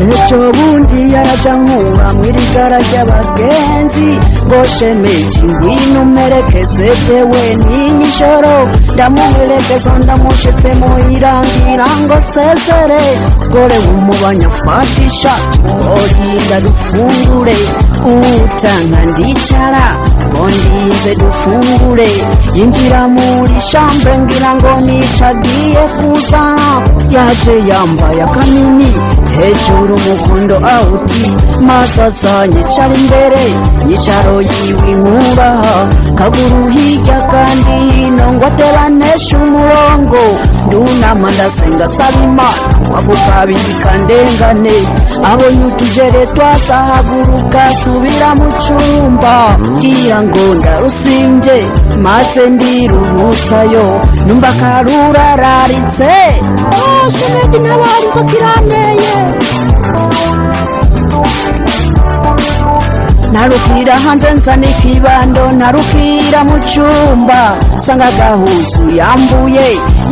Ejo bundi yarajankura mwirigara ry'abagenzi ngo shemeje ngwino merekeze jewe n'inyishoro ndamuherekeza ndamushitse muyirangira ngo sezere gore umubanya fatisha orinda dufungure utanga ndicara ngo ndize dufungure yinjira muri chambre ngira ngo nicagiye kuzana yaje yambaye akanini hejuru mukondo auti masasa nyicara imbere nyicaro yiwe nkubaha kaguru hirya kandi hino ngo ateranesha umurongo ndunama ndasenga sabima wakukabika ndengane abonye utujere twasahaguruka subira mu cumba gira ngo ndarusimbye maze ndiruhutsayo numva karura raritse shemeje nabarinzo kiraneye narukira hanze nzana ikibando narukira mu cyumba sanga gahuzu yambuye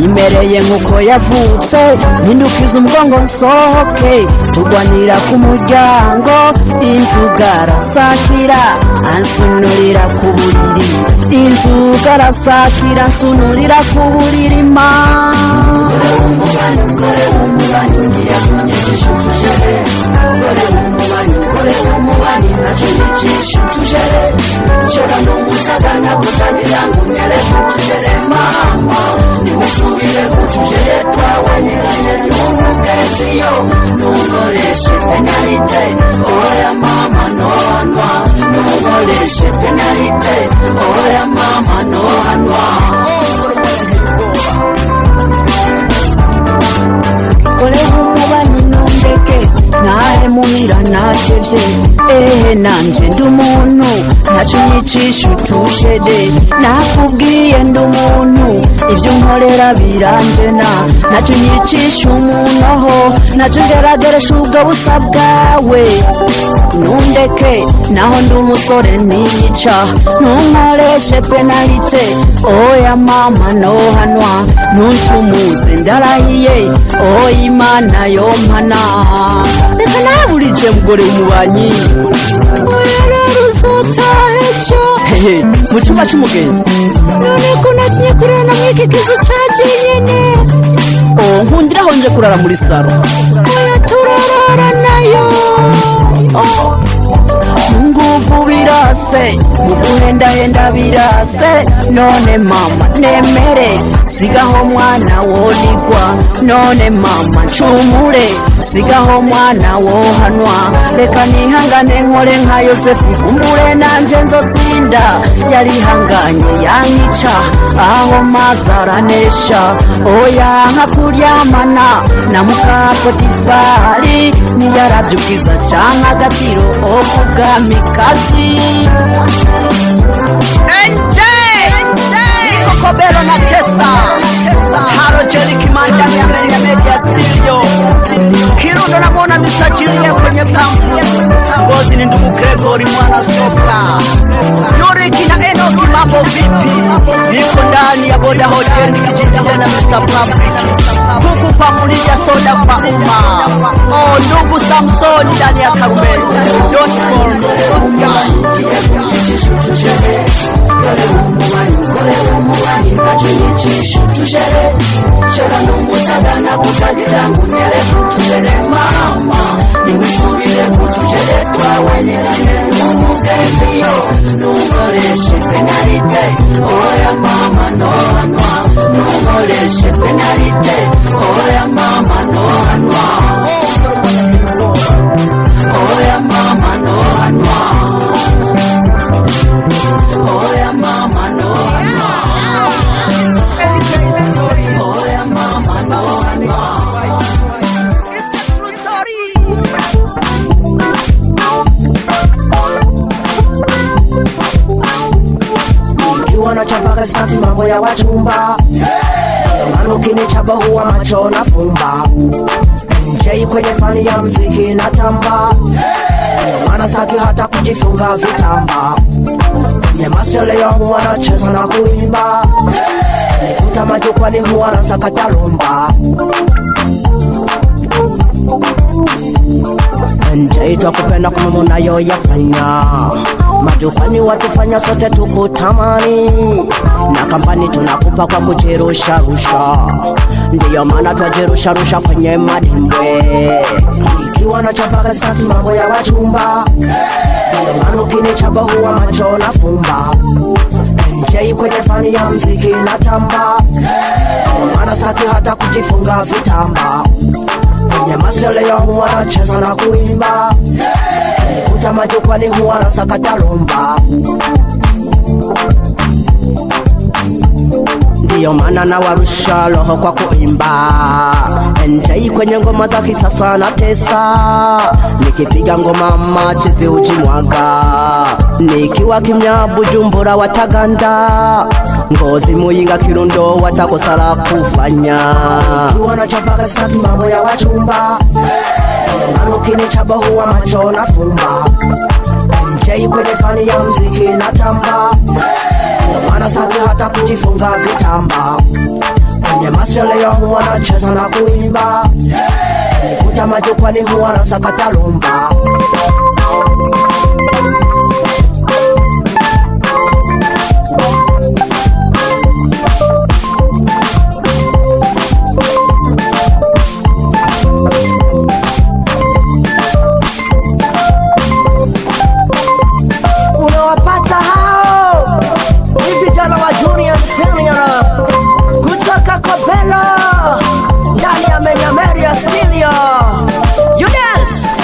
imereye nkuko yavutse mpindukiza umugongo nsohoke tugwanira ku muryango inzugara sakira ansunurira ku buriri inzugara sakira ansunurira ku buriri ma kore umubanyi ngiye kunyesha utujere kore umubanyi nakinichisha utujere shora n'umusagana kutagira ngo nyere utujere mama nimusubire kutujere twawe nyiranye n'umugenziyo nungoreshe penalite oya mama nohanwa nungoreshe penalite oya mama nohanwa kore umubanyi nundeke nahe muhira natevye nanje ndumuntu naco nyicisha utujere nakubwiye ndumuntu ivyo nkorera biranjena naco nyicisha umunoho naco ngerageresha ubwo busa bwawe nundeke naho ndi umusore ntiyica ntunkoreshe penalite oya mama nohanwa ntuncumuze ndarahiye oya imana yompana reka naburije mugore umubanyi rusota ejo mu cyumba cy'umugenzi none ko natinye kurana mwiki kizu caje nyene nkundira honje kurara muri saro oya turarara nayo nguvu birase muguhendahenda birase none mama nemere sigaho mwana woligwa none mama ncumure sigaho mwana wohanwa reka nihangane nkore nka Yosefu kumbure nanje nzotsinda yarihanganye yanyica aho mazaranesha oya nka kuryamana na muka Potifari niyarabyukiza canka agaciro okugamikazi Kokobelo na Tesa Haro Jerry Kimanda ya Media Studio Kirundo na mona misajirie kwenye pampu Ngozi ni ndugu Gregory mwana soka Yuriki na Enoki mambo vipi Niko ndani ya Boda Hotel nikijibia na Mr. Public Kuku pamulisha soda kwa umma ndugu Samson ndani ya Karumeli Don't kore umubanyi nakinichisha utujere shora n'umusagana kutagira ngo nyere utujere mama niwisubire kutujere twawe nyiranye n'umugenziyo nungoreshe penalite oya mama nohanwa nungoreshe penalite oya mama nohanwa oya mama mambo ya wachumba. Maana ukinichaba huwa macho na fumba. MJ kwenye fani ya mziki na tamba. Maana sitaki hata kujifunga vitamba. Kwenye masele yangu wanacheza na kuimba. Nikuta majukwani huwa nasakata rumba. MJ twakupenda kwa mambo unayoyafanya. Majukwani watufanya sote tukutamani. Na kampani tunakupa kwa kujirusha rusha. Ndiyo maana twajirusha rusha kwenye madimbwe. Ikiwa na chapaka sitaki mambo ya wachumba. Ndiyo maana ukinichaba huwa macho na fumba. MJ kwenye fani ya mziki na tamba. Ndiyo maana sitaki hata kujifunga vitamba. Kwenye masele yangu wanacheza na kuimba. Nikuta majukwani huwa nasakata rumba. Ndiyo maana nawarusha roho kwa kuimba. MJ kwenye ngoma za kisasa na tesa. Nikipiga ngoma machizi ujimwaga. Nikiwa kimya Bujumbura wataganda. Ngozi Muyinga Kirundo watakosala kufanya. Nikiwa na chapaka sitaki mambo ya wachumba. Maana ukinichaba huwa macho na fumba. MJ kwenye fani ya mziki na tamba. Maana sitaki hata kujifunga vitamba. Kwenye masele yangu wanacheza na kuimba. Nikuta majukwani huwa nasakata rumba. Unawapata hao ni vijana wa Junior Senior kutoka Kobelo ndani ya Menyameria Studio. You dance.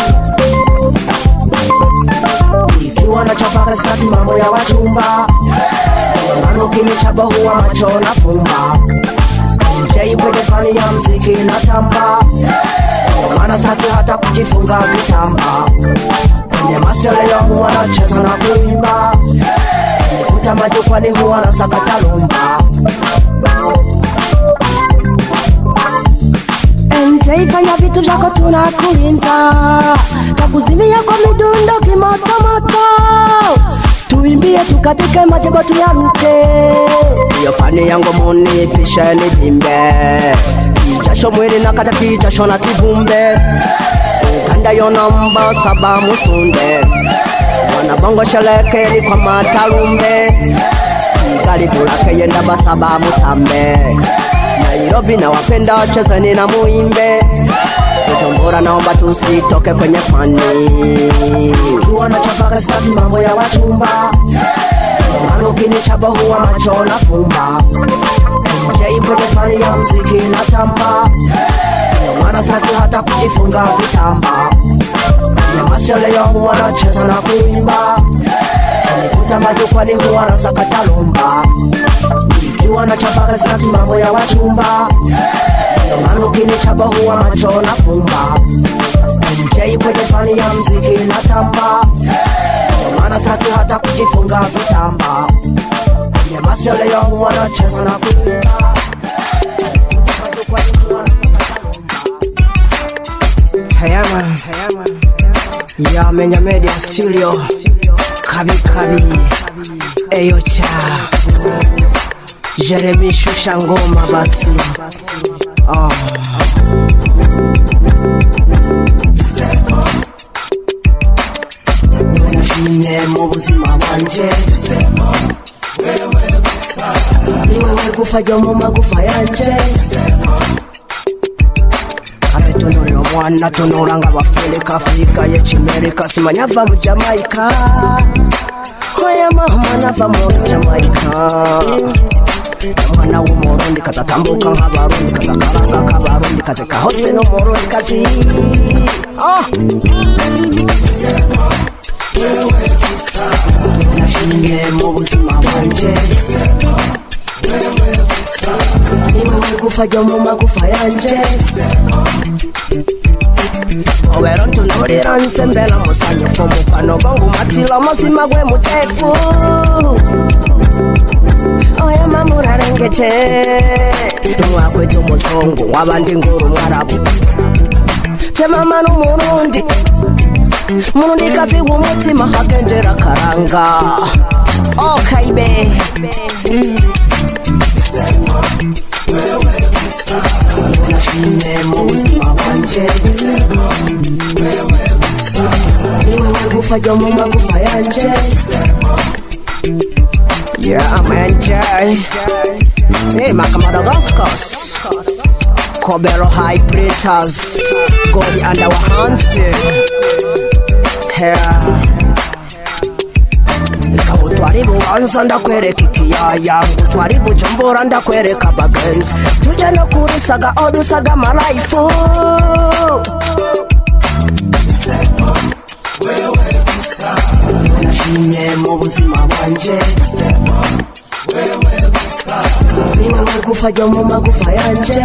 Ikiwa na chapaka sitaki mambo ya wachumba. Maana ukinichaba huwa macho na fumba. MJ kwenye fani ya mziki na tamba. Maana sitaki hata kujifunga vitamba. Kwenye masele yangu wanacheza na kuimba. Nikuta majukwani huwa nasakata rumba. MJ fanya vitu vyako tunakulinda. Kakuzimia kwa midundo kimotomoto. Tuimbie tukatike majego tuyaruke. Iyo fani yangu muni pisha nivimbe. Kijasho mwili na kata kijasho na kivumbe. Ukanda yo namba 7 musunde. Wanabongo shelekeli kwa matarumbe. Karibu lake yenda basaba mutambe. Nairobi na wapenda chezeni na muimbe. Kutombora naomba tusitoke kwenye fani. Ukiwa na chapaka sitaki mambo ya wachumba. Maana ukinichaba huwa macho na fumba. MJ kwenye fani ya mziki na tamba. Maana sitaki hata kujifunga vitamba. Kwenye masele yangu wanacheza na kuimba. Nikuta majukwani huwa nasakata rumba. Ikiwa na chapaka sitaki mambo ya wachumba. Maana ukinichaba huwa macho na fumba. MJ kwenye fani ya mziki na tamba. Maana sitaki hata kujifunga vitamba. Kwenye masele yangu wanacheza na kuimba. Hayama ya Menyameria Studio. Kabi Eyocha Jeremy shusha ngoma basi. Nashimye mu buzima bwanje. Ni wewe kufa mu magufa yanje. Tonoro mwana tonoranga bafurika Afrika ya Chimerika simanya va mu Jamaica. Hoya mama nava mu Jamaica. Mwana w'umurundi kazatambuka nk'abarundi kazakaranga k'abarundi kazeka hose no murundi kazi. Nashimye mu buzima bwanje. Ni wewe kufa mu magufa yanje. Owero ntunurira nsembera musanyufu mufano gongu matila muzima gwe mutefu. oya mamura rengeje mwakwita umuzungu wabandi nguru mwarabu je mama n'umurundi murundi kazi w'umutima hagendera karanga okay be wewe gusa unashine mu buzima bwanje wewe gusa niwe gufajya mu magufa yanje yeah I'm enjoy hey Madagascar Kobero high preachers God under our hands here twari bubanza ndakwereka ikiyaya twari bujumbura ndakwereka bagenzi tujya no kurisaga odusaga malaifu wewe gusa nashimye mu buzima bwanje wewe gusa niwe gufajya mu magufa yanje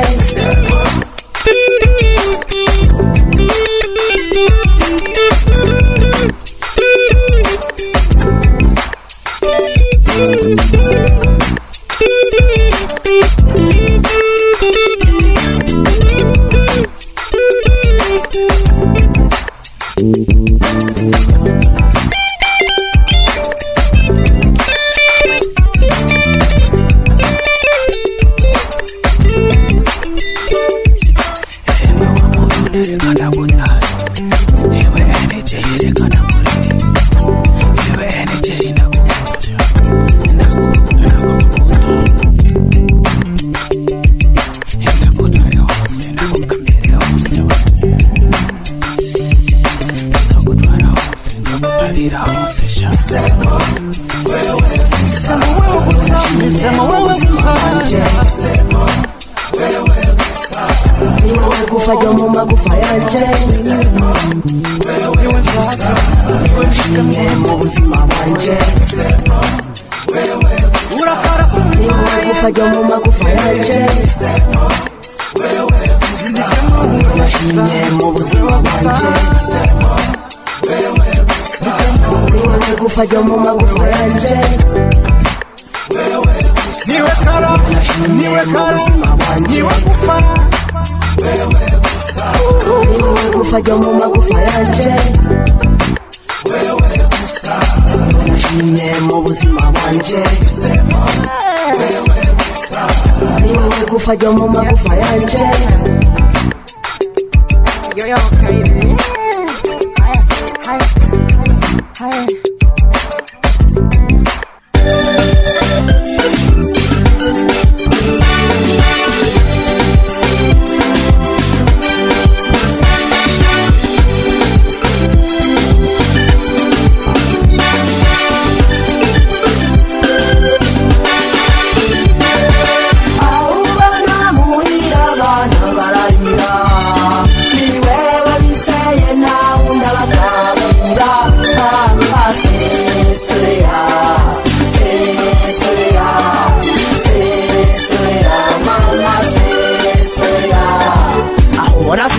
kufanya mu magufa yanje wewe gusa mu buzima bwanje urakara kufanya mu magufa yanje wewe gusa mu buzima bwanje wewe kufanya mu magufa yanje niwe kara niwe kufa wewe gusa niwe kufanya mu magufa yanje wewe gusa nashimye mu buzima bwanje wewe gusa niwe kufanya mu magufa yanje yo kaidi hi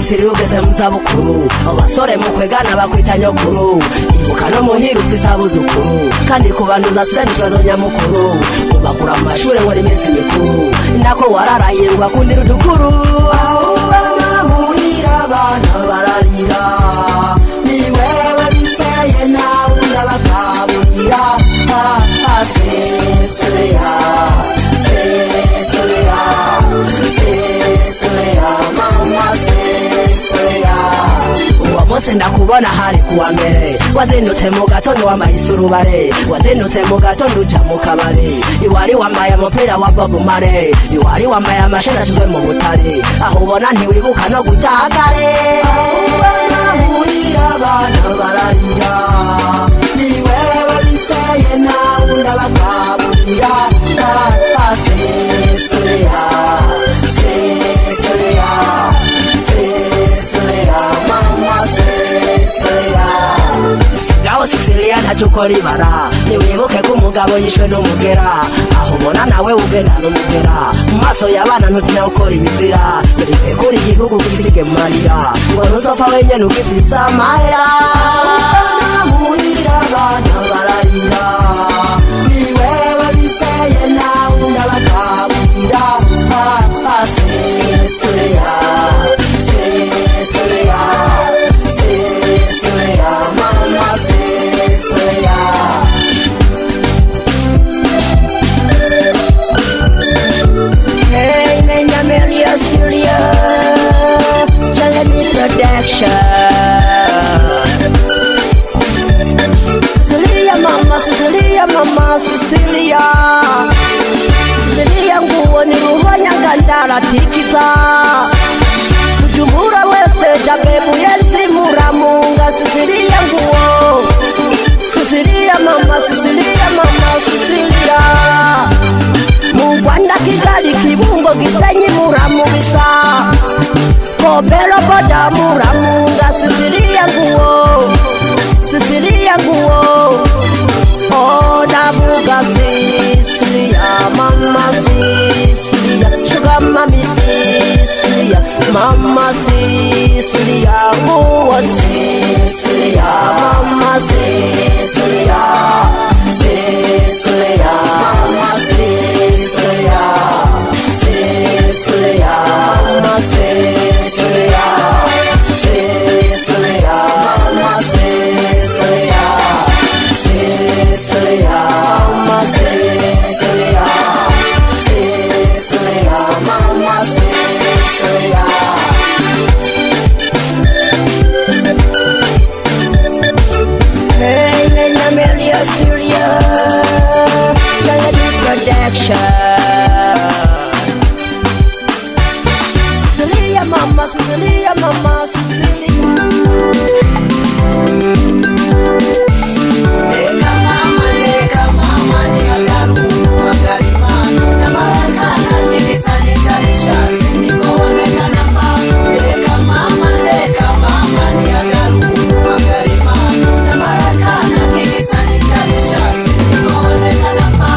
Sirugeze muzabukuru abasore mukwegana bakwita nyokuru ibuka no muhiru sisabuzukuru kandi kubanduza sendizwa nyamukuru kubakura amashure ngo rimeze mikuru nako wararahirwa kundira udukuru ahubana muhira abana bararira ni wewe biseye nawe ndabakaburira seseya mama Wamose ndakubona hari kuwa mbere wazindutse mu gatondo wambaye isurubare wazindutse mu gatondo uja mu kabare iwari wambaye umupira wa Bob Marley iwari wambaye amashati ashizwe mu butare aho ubona ntiwibuka no gutakare ubona muhira abana bararira ni wewe biseye nawe ndabakaburira seseya Sigaho Sicilia ntacyo ribara niwibuke ko umugabo yishwe n'umugera aho ubona nawe ugenda n'umugera mu maso y'abana ntutina ukora ibizira dore kuri igihugu gisige marira ngo nuzopfa wenyene ugifise amahera muhira abana bararira ni wewe biseye nawe daratikiza Bujumbura wese jabebu yesi muramunga Sisilia nguo Sisilia mama, Sisilia mama, Sisilia mu Rwanda Kigali Kibungo Gisenyi muramubisa Kobelo boda muramunga Sisilia nguo Sisilia nguo Oh navuga Sisilia mama Sisilia Sugar mami Sisilia mama Sisilia nguo Sisilia mama Sisilia Sisilia mama Sisilia Sisilia mama Sisilia Sisilia mama Sisilia Sisilia mama Sisilia Sisilia mama Sisilia Hey, Lena Melia Syria Melody Production Sicilia mama, Sicilia mama, Sicilia Leka mama ni agaru magarima na marakana nilisani tarishatsi nikoonekana ma Leka mama ni agaru magarima na marakana nilisani tarishatsi nikoonekana ma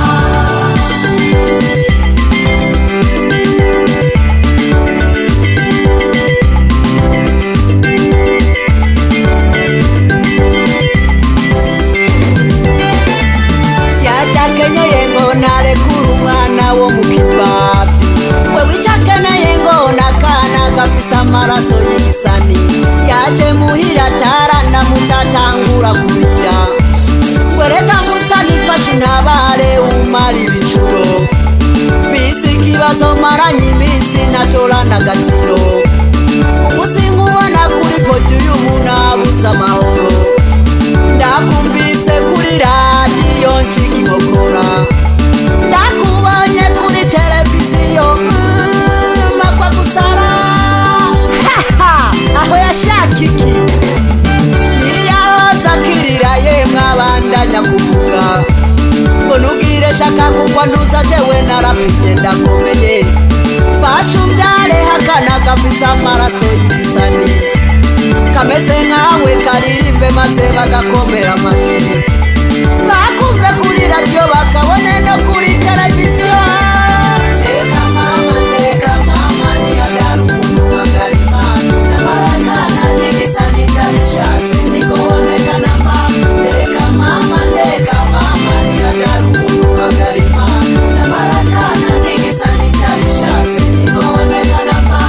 Gafisa maraso y'isani yaje muhira taranda mutatangura kurira Kwereka musani fashe ntabare umari bicuro Bisi kibazo maranye imisi natora nagatiro Umusingu ubona kuri podiyo umunabuza amahoro Ndakumvise kuri radiyo ncika inkokora Ndakubonye kuri televiziyo makwa gusara aho yashaka iki Niriyahoza kirira yemwe abandanya kuvuga ngo nugire shaka kuko ntuza jewe narapimye ndakomeye Fasha umbyare hakana gafisa amaraso y'igisani Kameze nkawe karirimbe maze bagakomera amashi Bakumve kuri radio bakabone no kuri televiziyo Leka mama ni agaru magarima na marakana nilisani tarishatsi nikoonekana ma Leka mama ni agaru magarima na marakana nilisani tarishatsi nikoonekana ma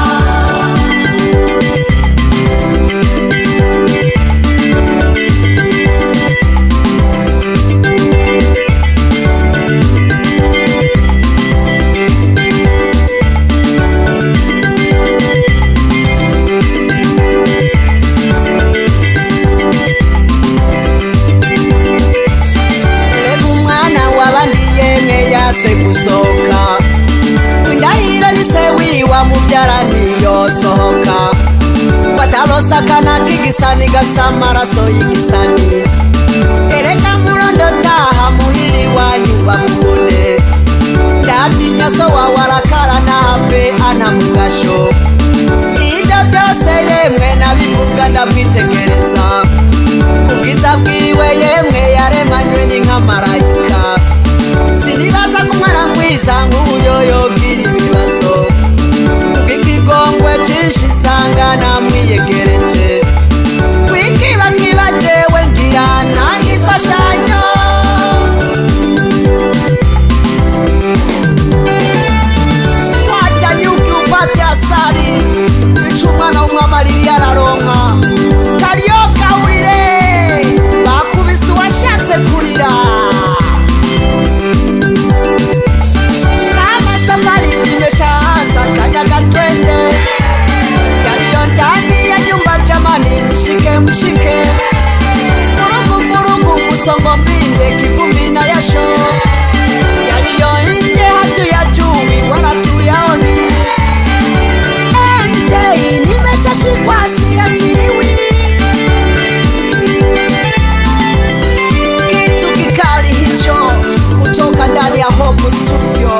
Top Studio.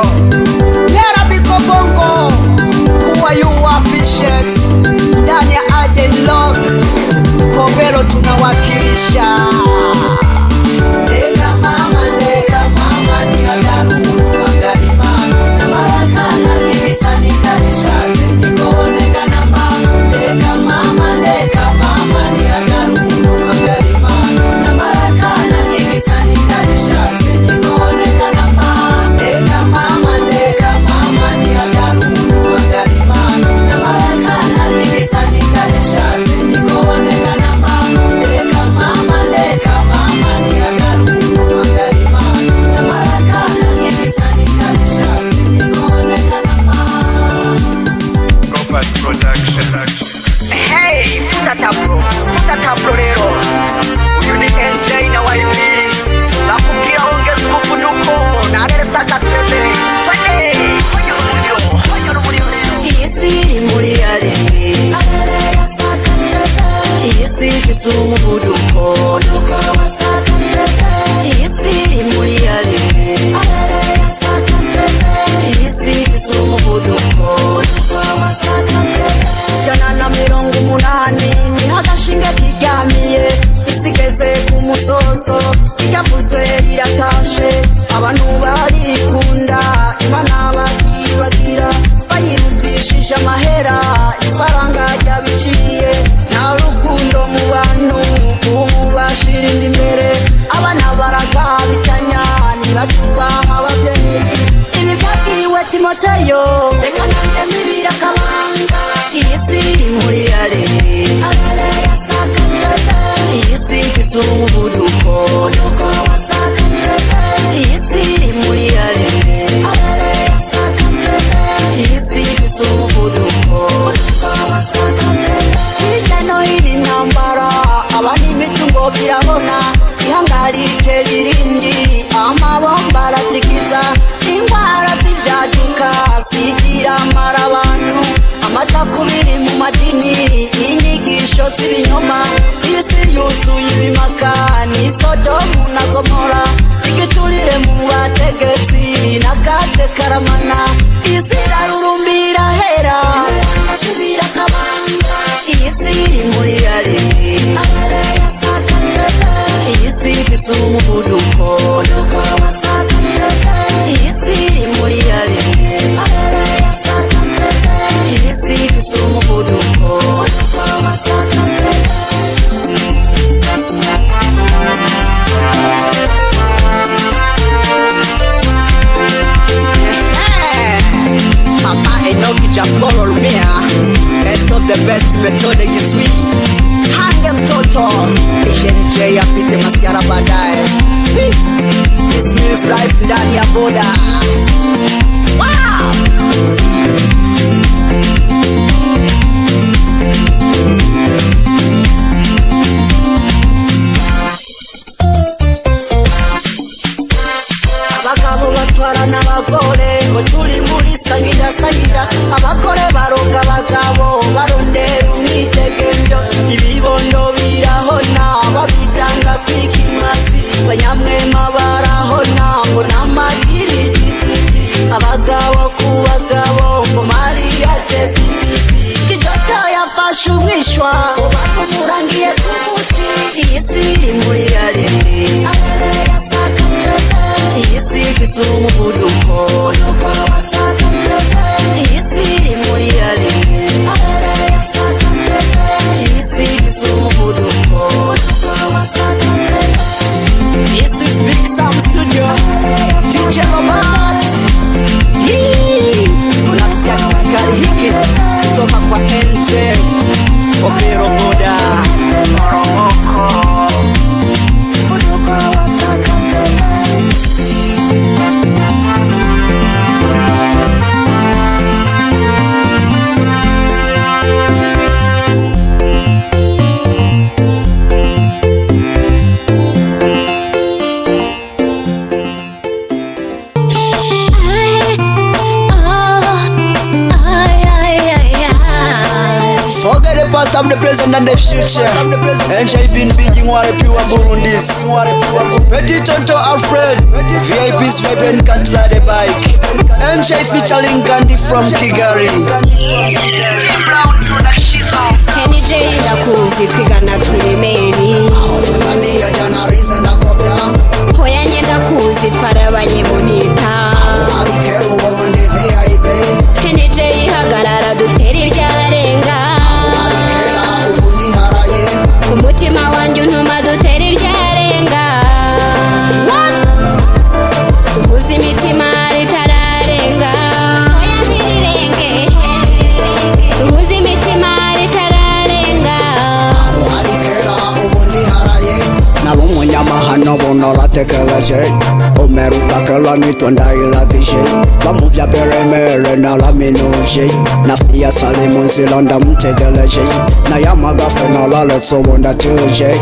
Nera Biko Bongo kuwa you appreciate ndani ya Aden Lock Kobelo tunawakilisha. Ndeka mama ni adaru wangalima na baraka na kibisa nitarisha zenikooneka namba. Ndeka mama ni adaru wangalima na baraka na kibisa nitarisha zenikooneka namba. Ndeka mama ni adaru wangalima na baraka na kibisa nitarisha zenikooneka namba. Ndeka mama ni adaru wangalima na baraka na kibisa nitarisha zenikooneka namba. Robert Production. Hey, futa tablo lero. Uyu ni NJ na YP. Nakukia ongezi kufunuko na alele saka trebe. Wende, kwenye rumulio lero. Isiri muri ale. Alele ya saka trebe. Isiri fisumu buduko. Duko wa saka trebe. Isiri muri ale. Alele ya saka trebe. Isiri fisumu buduko. Duko wa saka trebe. Jana na mirongo munani ni hagashinge kigamiye isigeze ku musozo ikavuze iratashe abantu barikunda imana bakibagira bayirutishije amahera ifaranga ryabiciye nta rukundo mu bantu ubu bashirira imbere abana baragabitanya ntibatubaha ababyeyi ibi byabwiwe Timoteyo reka nanjye mbibira akabanga. Isiri muri ale alele ya saka trebe. Isi fisumu buduko duko wa saka trebe. Isiri muri ale alele ya saka trebe. Isi fisumu buduko duko wa saka trebe. Ijeno hili nambara abani mitungo birabona ihangarike lirindi amabomba aratikiza ingwara zivyaduka sigira mara abantu amacakubiri mu madini inyigisho z'ibinyoma isi yuzuye ibimaka ni Sodomu na Gomora igiturire mu bategetsi n'akaje karamana isi irarurumbira hera asubira kabanga. Isiri muri ale alele ya saka trebe. Isi fisumu buduko duko wa saka trebe. Isiri muri ale alele ya saka trebe. Isi fisumu buduko duko wa saka trebe. Papa Enoki Japolo Lumia, best of the best methode giswi. Hange mtoto SNJ apite masiara baadaye. This means life ndani ya boda. Wow! Abagabo batwara n'abagore ngo turi muri sangira abagore baroga abagabo barondera umwidegemvyo ibibondo birahona babitanga kwikimasi banyamwema barahona ngo n'amagiri abagabo ku bagabo ngo Maria tepipi kijoto yafashe umwishwa bakumurangiye kumuti. Isiri muri ale alele ya saka trebe. Isi fisumu buduko duko wa saka trebe. Isiri muri ale alele ya saka trebe. Isi fisumu buduko duko wa saka trebe. This is Big Sam Studio DJ Robert. Unasikia kikali hiki kutoka kwa NJ Obero Boda Moromoko Buduko wa saka trebe. welcome the present and the future. NJ been begging wale pure Burundis. Petit Tonto Alfred, VIP's vibrant can't ride a bike. NJ featuring Gandhi from Kigali. Tim Brown production. Kenny J ndakuzi twigana primaire. Hoya nyenda kuzi twarabanye munita. Kenny J hagarara dutera iryarenga. Umutima wanjye untuma dutera iryarenga. Tuhuze imitima ritararenga. Hoya ntirirenge. Tuhuze imitima ritararenga. Nabo munyamahano bono latekeleje Omeruka kela nitwenda ilakishe Bamuvya peremere na laminuje Nafia salimu nzilonda mtegeleje Na yamagafe na laletso wonda tuje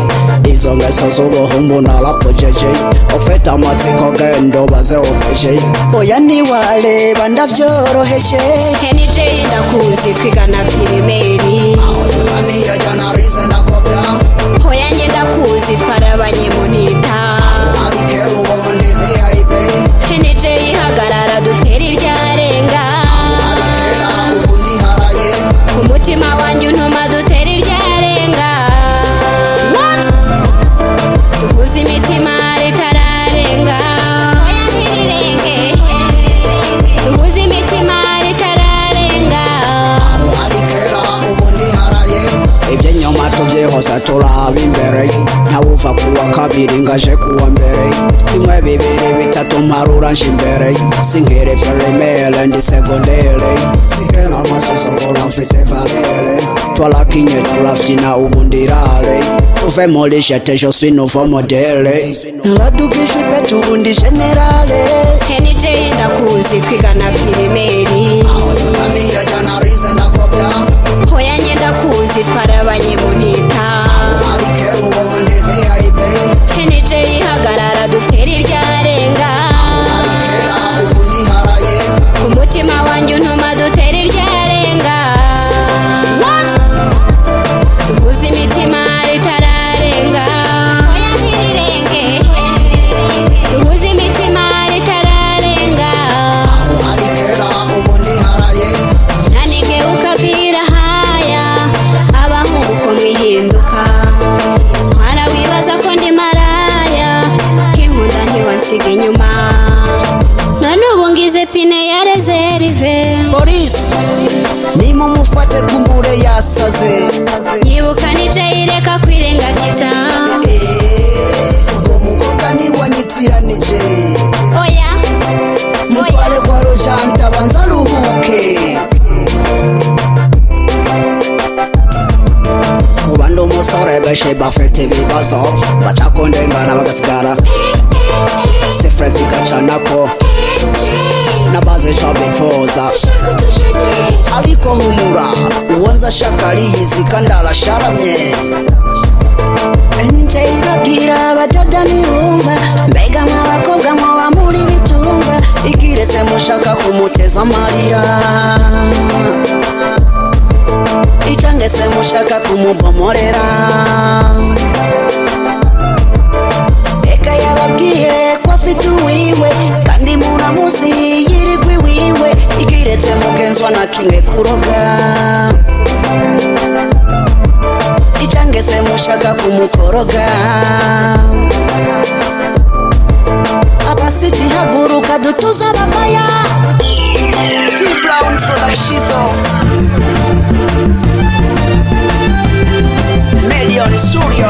Izongeso zubo humbu na lapojeje Ofeta matiko gendo baze opeje Oya ni wale banda vyoroheshe. Kenny J ndakuzi twigana primaire. Hoya nyenda kuzi twarabanye munita. Kenny J hagarara dutera iryarenga. Umutima wanjye untuma dutera iryarenga. Tuhuze imitima ritararenga. Hoya ntirirenge. Tuhuze imitima ritararenga. Ibyo nyoma tubyihose turaba imbere Ntawuva kuwa kabiri ngaje kuwa mbere Kimwe bibiri bitatu mparura nje imbere Sinkere primaire ndi segondere Sikela amasuso kola mfite valere Twalakinye turafyina ubundirare Tuve muri jete je suis nouveau modele Naradugishwe petu ubundi generale. Kenny J ndakuzi twigana primaire. Hoya nyenda kuzi twarabanye munita. Kenny J hagarara dutera iryarenga. Umutima wanjye untuma dutera iryarenga. Tuhuze imitima ritararenga. Hoya ntirirenge. Tuhuze imitima ritararenga. Nanigeuka vira haya. Abahungu ko mwihinduka. Mara wibaza ko ndi maraya. Kinkunda ntiwansiga inyuma. None ubu ngize pine ya reserve. Police, nimumufate kumbure yasaze. Yibuka ni J reka kwirengagiza. Uwo mukobwa niwanyitiranije. Oya. Mutware kwa Rojanta banza ruhuke. Kubanda umusore beshe bafite ibibazo Bacakondengana bagasigara Sifre zigacanako Nabaze co bifuza Ariko humura uwonza ashaka ariyizi kandi arasharamye. NJ babwira abadada ntibumva. Mbega mw'abakobwa mwoba muri bitumva. Ikirese mushaka kumuteza amarira. Icangese mushaka kumubomorera. Eka yababwiye ko afite uwiwe kandi munamuzi yirigwa iwiwe. Ikiretse mugenzwa na kimwe kuroga. Icangese mushaka kumukoroga. Abasiti haguruka dutuza ababaya. Tim Brown production. Million Studio.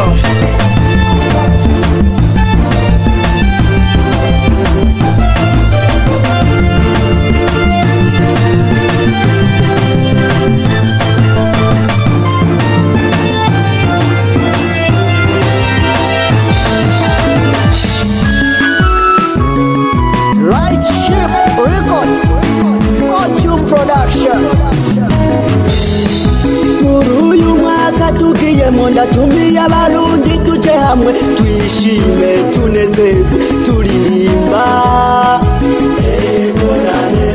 Right Ship Records. Fortune Production. Muri uyu mwaka tugiyemo ndatumiye abarundi tuje hamwe twishime tunezerwe turirimba. Ebonane,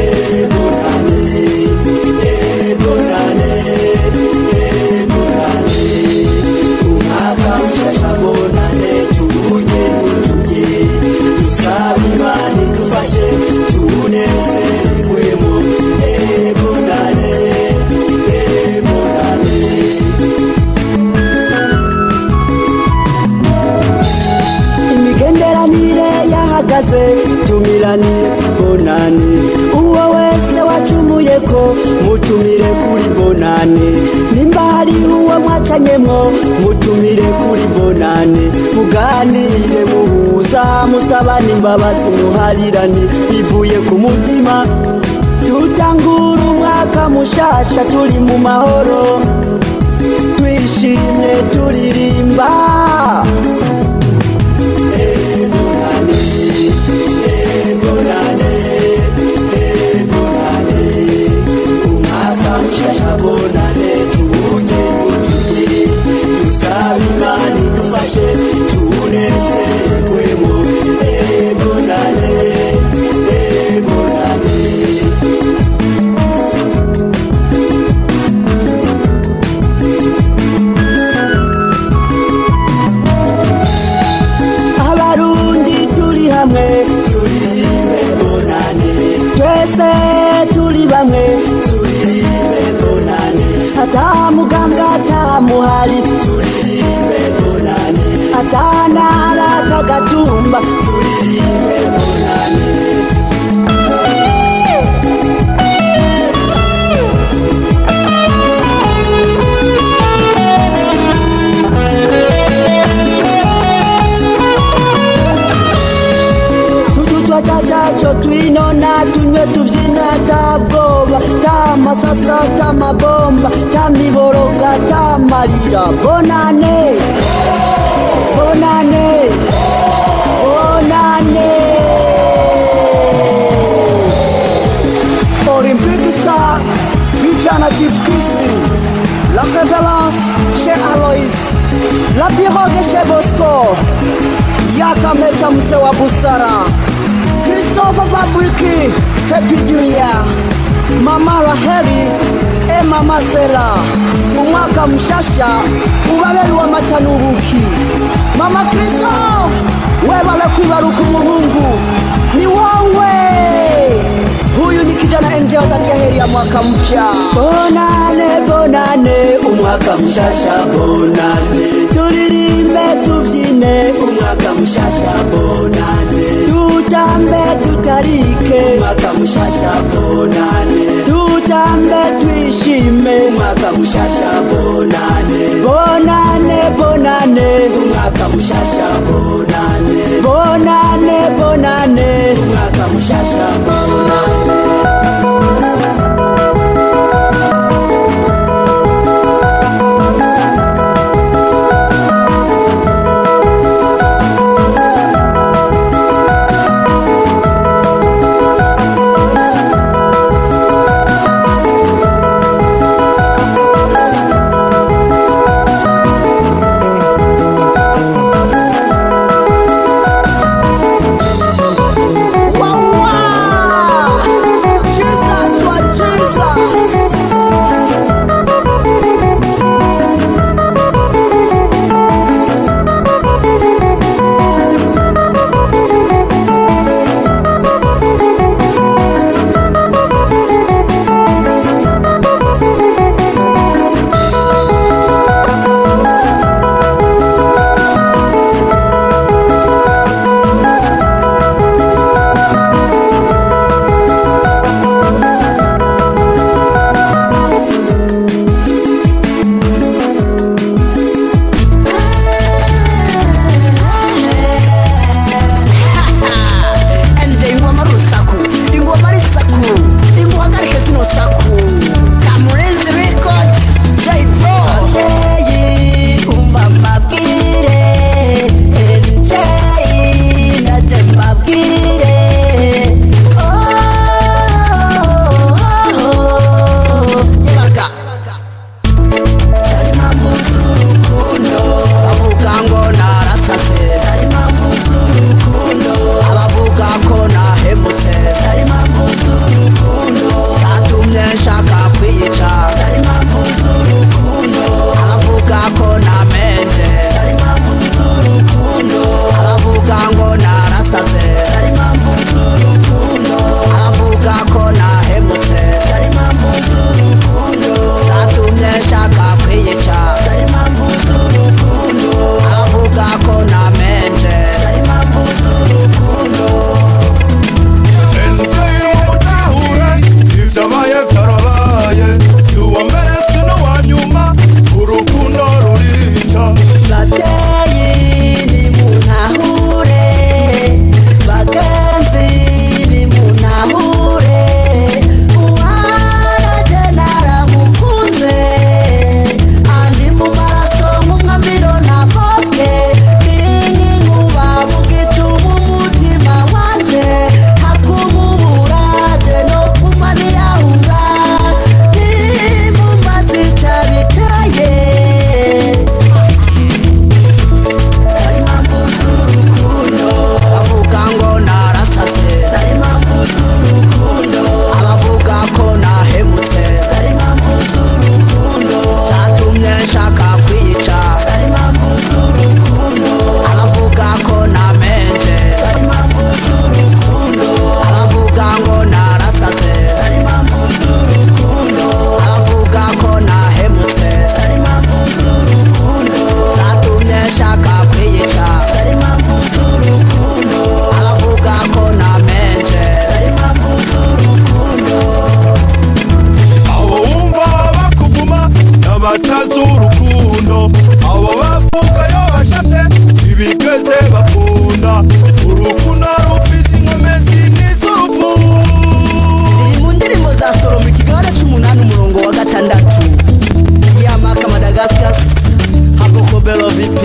ebonane, ebonane, maze tumiranire bonane. Uwo wese wacumuyeko mutumire kuri bonane. Nimba hari uwo mwacanyemwo mutumire kuri bonane. Muganire muhuza musabane imbabazi muharirane bivuye ku mutima. Dutangura umwaka mushasha turi mu mahoro twishimye turirimba. Bonane, bonane, bonane, umwaka mushasha bonane tuje mutugire dusabe Imana idufashe tunezerwemo. Bonane, bonane. Abarundi turi hamwe turirimbe bonane, twese turi bamwe turirimbe bonane. Ata mugambwe ata muhari turirimbe bonane, ata ntara ata gatumba turirimbe bonane. Chacho twinona tunywe tuvyina tabwoba tamasasa tamabomba tamiboroga tamarira. Bonane, bonane, bonane. Olympic star vijana Chipkisi, la révérence chez Alois, la pirogue chez Bosco, Yaka Mecha mse wa busara, Christopher Fabriki, Happy New Year, Mama Laheri, Mama Sela, umwaka mshasha, ubabeli wa matanubuki. Mama Christophe, webale kwibaruka umuhungu, ni wowe. Huyu ni kijana NJ atakia heri ya mwaka mpya. Bonane, bonane, umwaka mshasha bonane. Turirimbe tuvyine, umwaka mshasha bonane. Tutambe tutarike, umwaka mshasha bonane. Tutambe tuishime, umwaka mshasha bonane. Bonane, bonane, umwaka mshasha bonane. Bonane, bonane, umwaka mshasha bonane. ndabakunda urukundo rufise inkomezi nk'izubu. Iri mu ndirimbo za Salomo ikigabane c'8 umurongo wa 6 Yamaka Madagascar Haboko Bello VP.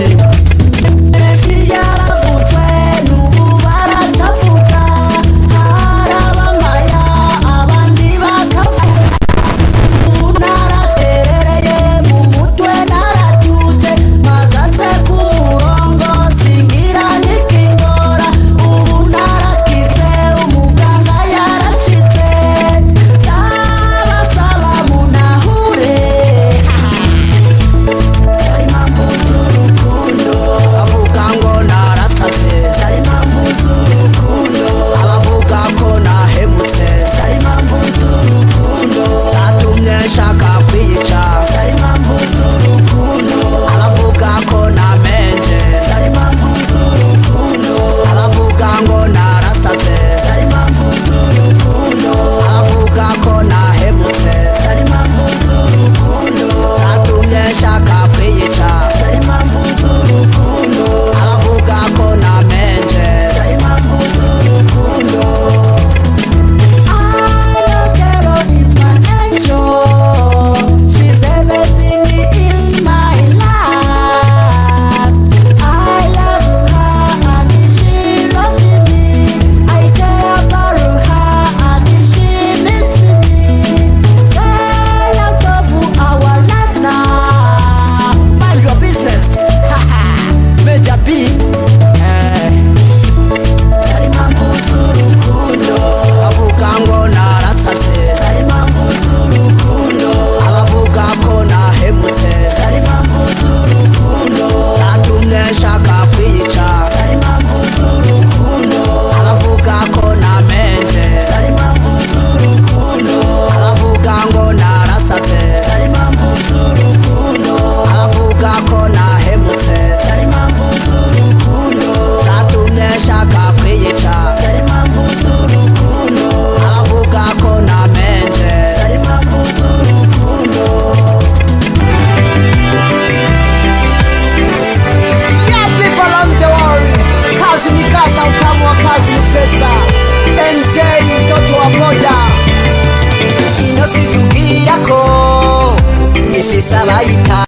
Bayita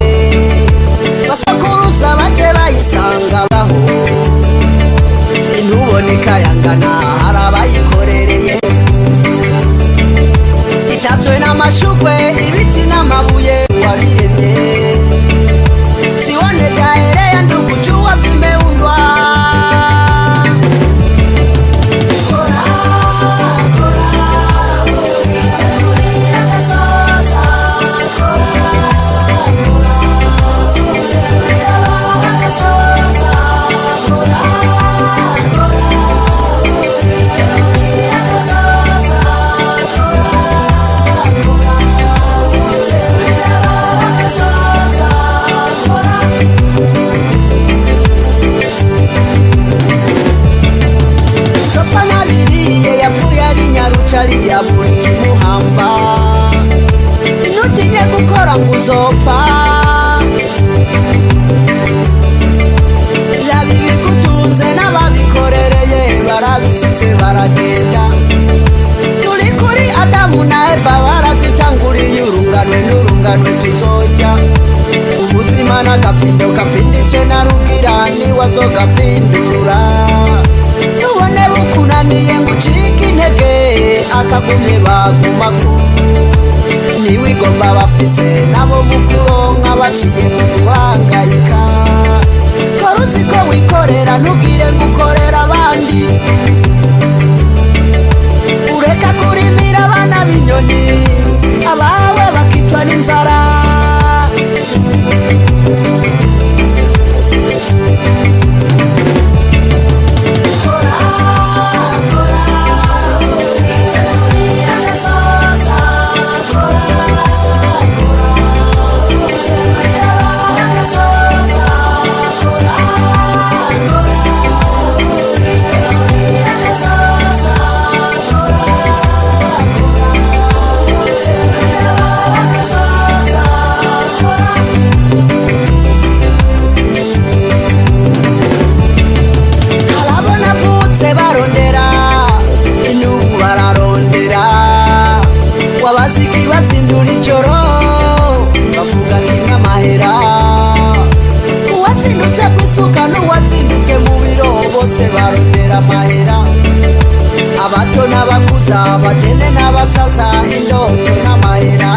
basakuruza baje bayisangaho intuboneka yangana harabayikorereye itatswe n'amashugwe ibiti n'amabuye wabiremye sione gaere ndugujuwa vimeundwa ya buri kimuhamba nutinye gukora nguzopfa yabikutunze n'ababikorereye barabisize baragenda turi kuri Adamu na Eva barabitanguriye urunganwe n'urunganwe tuzojya ubuzima n'agapfindo kapfinditse na rugirani wazogapfindura nubone bukunaniye ngucika intege akagumye bagumako niwigomba bafise nabo mukuronka baciye mu guhangayika koruzi ko wikorera ntugire ngukorera abandi ureka kurimira abana b'inyoni abawe bakicwa n'inzara bose barondera amahera, abato n'abakuza, abakene n'abasaza, indoto n'amahera.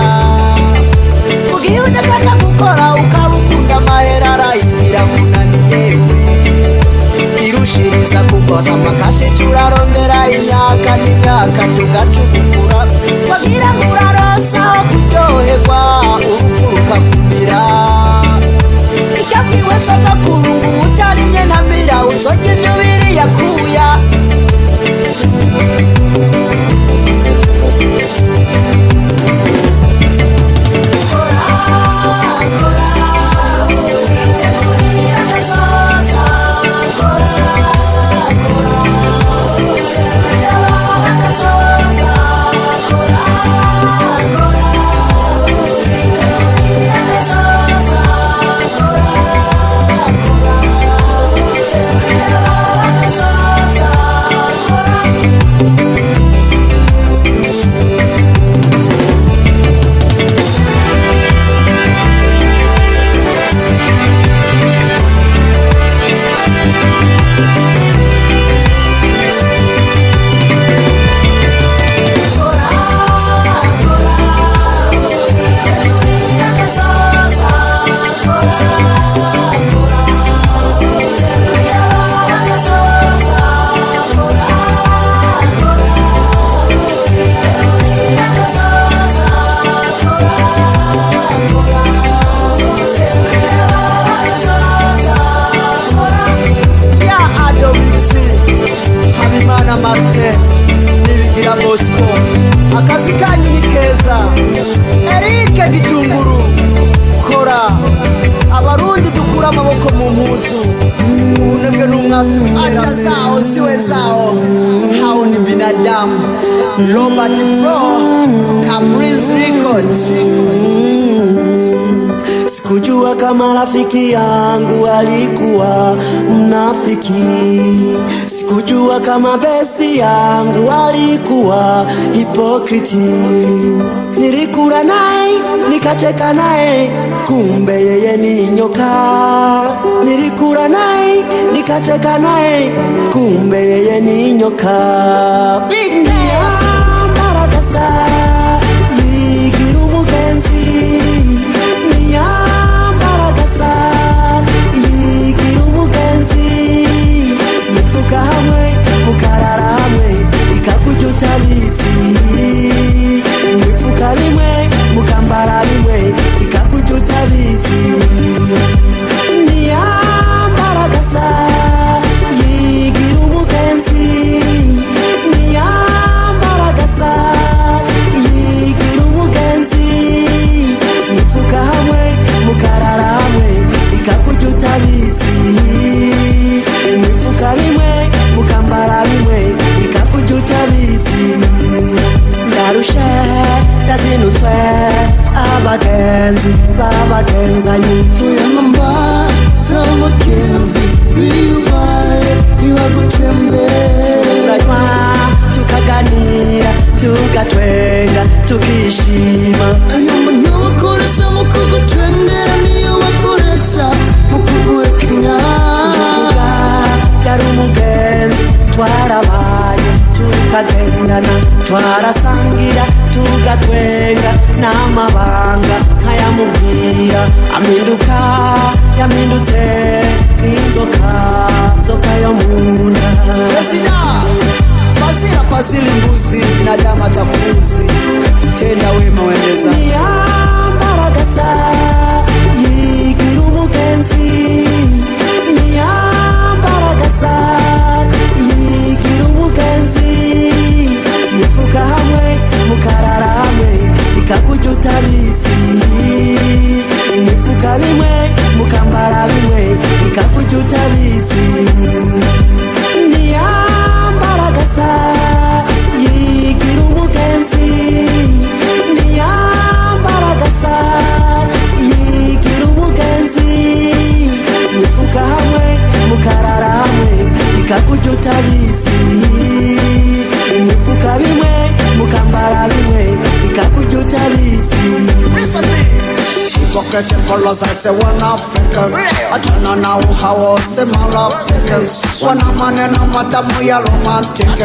Mugihe udashaka gukora ukaba ukunda amahera, arayivira kunaniye, irushiriza kugoza amakashe, turarondera imyaka n'imyaka tugacukura, bagira ngo urarosa aho kuryoherwa, urupfu rukakumira. Icyabwiwe sogokuru ngo utarimye ntamira, uzorya ibyo biriya kuya. Akazi kanyu ni keza. Eric Gitunguru, kora. Abarundi dukura amaboko mu mpuzu, unebwe n'umwasi w'umwera. Acha sao siwe sao, hao ni binadamu. Robert Pro, Caprice Records. Sikujua kama rafiki yangu alikuwa mnafiki. Sikujua kama besti yangu alikuwa hipokriti. Nilikula naye, nikacheka naye, kumbe yeye ni nyoka. Nilikula naye, nikacheka naye, kumbe yeye ni nyoka. Big man, barakasa, yigira umugenzi. Yigira umugenzi, mufuka hamwe, mukarara hamwe, ikakurya utabizi. Mufuka bimwe, mukambara bimwe, ikakurya utabizi. Niyambaragasa, yigira umugenzi. Niyambaragasa, yigira umugenzi. Mufuka hamwe, mukarara hamwe, ikakurya utabizi. Mufuka bimwe, mukambara bimwe, ikakurya utabizi. Ndarushe, ndazinutwe, abagenzi babagenzanye. Uyamamba z'abagenzi biyubare ntibagutembere. Uranywa, tukaganira, tugatwenga, tukishima. Ayamba ntibakoresha mu kugutwengera, niyo bakoresha mu kuguhekenya. Yari umugenzi, twarabaye, tukagendana, twarasangira, tugatwenga, n'amabanga nkayamubwira. Aminduka, yamindutse nk'inzoka, nzoka yo munda. Fazili mbuzi, binadamu atakuuzi. Tenda wema wendeza. Niyambaragasa, yigira umugenzi. Niyambaragasa, yigira umugenzi. Mufuka hamwe, mukarara hamwe, ikakurya utabizi. Mufuka bimwe, mukambara bimwe, ikakurya utabizi. Niyambaragasa, yigira umugenzi. Niyambaragasa, yigira umugenzi. Mufuka hamwe, mukarara hamwe, ikakurya utabizi. Mufuka bimwe, mukambara bimwe, ikakurya utabizi. Kokete kolo zate wana Africa, atana na uhawose mala Africa. wana maneno matamu ya romantiki,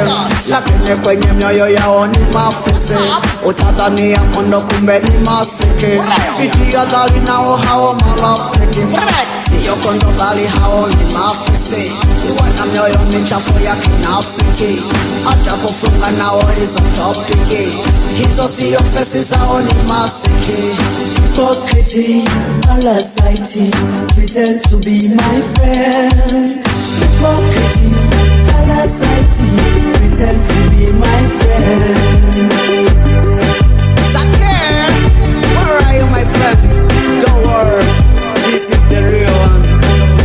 lakini kwenye mioyo yao ni mafisi. Utadhani ya kondo kumbe ni masiki. Jihadhari nao hao marafiki, siyo kondo bali hao ni mafisi. Wana mioyo michafu ya kinafiki, acha kufunga nao hizo topiki. Hizo siyo fesi zao ni masiki. Hypocrisy, parasite, pretend to be my friend. Hypocrisy, parasite, pretend to be my friend. Zakir, where are you my friend? Don't worry, this is the real one,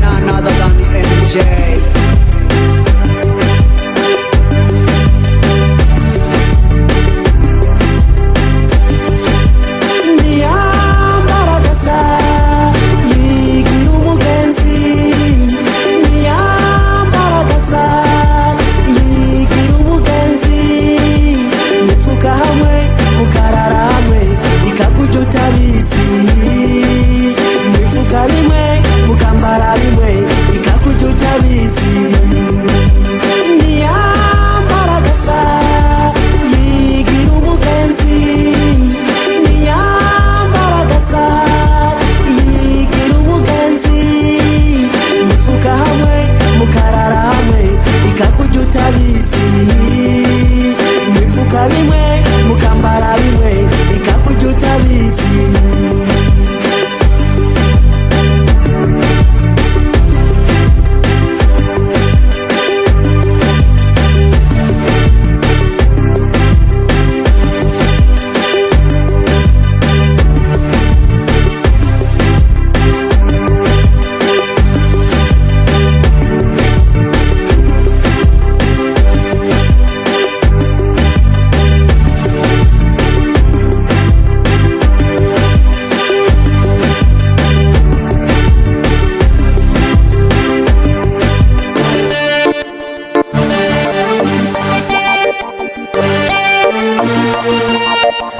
none other than NJ.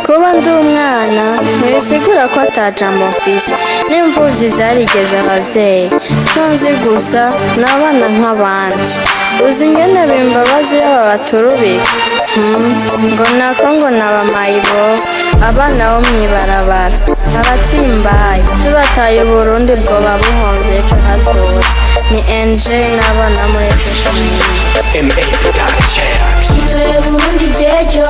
Kuba ndi umwana ntibisigura ko atajambo mfise, n'imfuvyi zarigeze abavyeyi. Ico nzi gusa n'abana nk'abandi. Uzi ingene bimbabaza iyo babaturubika, ngo nako ngo n'abamayibo, abana bo mw'ibarabara, abatsimbaye tubataye Uburundi bwoba buhomvye ejo hazoza. Ni NJ n'abana muri social media. MA Production. Nitwe Burundi bw'ejo,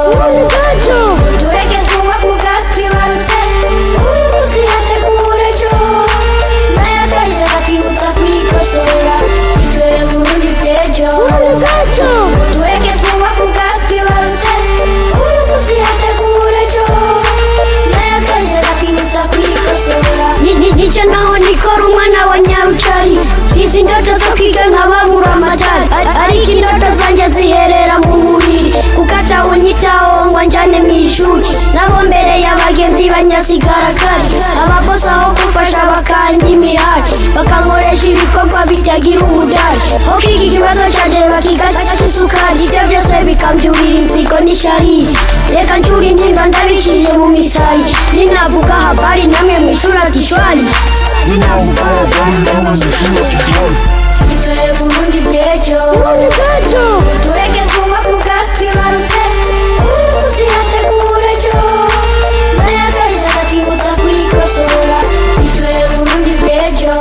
tureke kubavuga twibarutse, buri munsi hategura ejo, nayo kahise kakibutsa kwikosora. Nitwe Burundi bw'ejo, tureke kubavuga twibarutse, buri munsi hategura ejo, nayo kahise kakibutsa kwikosora. Nico naho nikora umwana wa Nyarucari, izi ndoto zo kwiga nkababura amatari, ariko indoto zanje ziherera mu mubiri, kukata unyitaho ngo njane mw'ishuri, nabo mbere y'abagenzi banyasigara kare, ababosi aho gufasha bakanja imihari, bakankoresha ibikorwa bitagira umudari, aho kwiga ikibazo canje bakigaca isukari, ivyo vyose bikamvyurira inzigo n'ishari, reka ncure intimba ndabicishije mu misari, ninavuga habari namwe mw'ishuri ati shwari. Nitwe Burundi bw'ejo, tureke kubavuga twibarutse, buri munsi hategura ejo, nayo kahise kakibutsa kwikosora. Nitwe Burundi bw'ejo,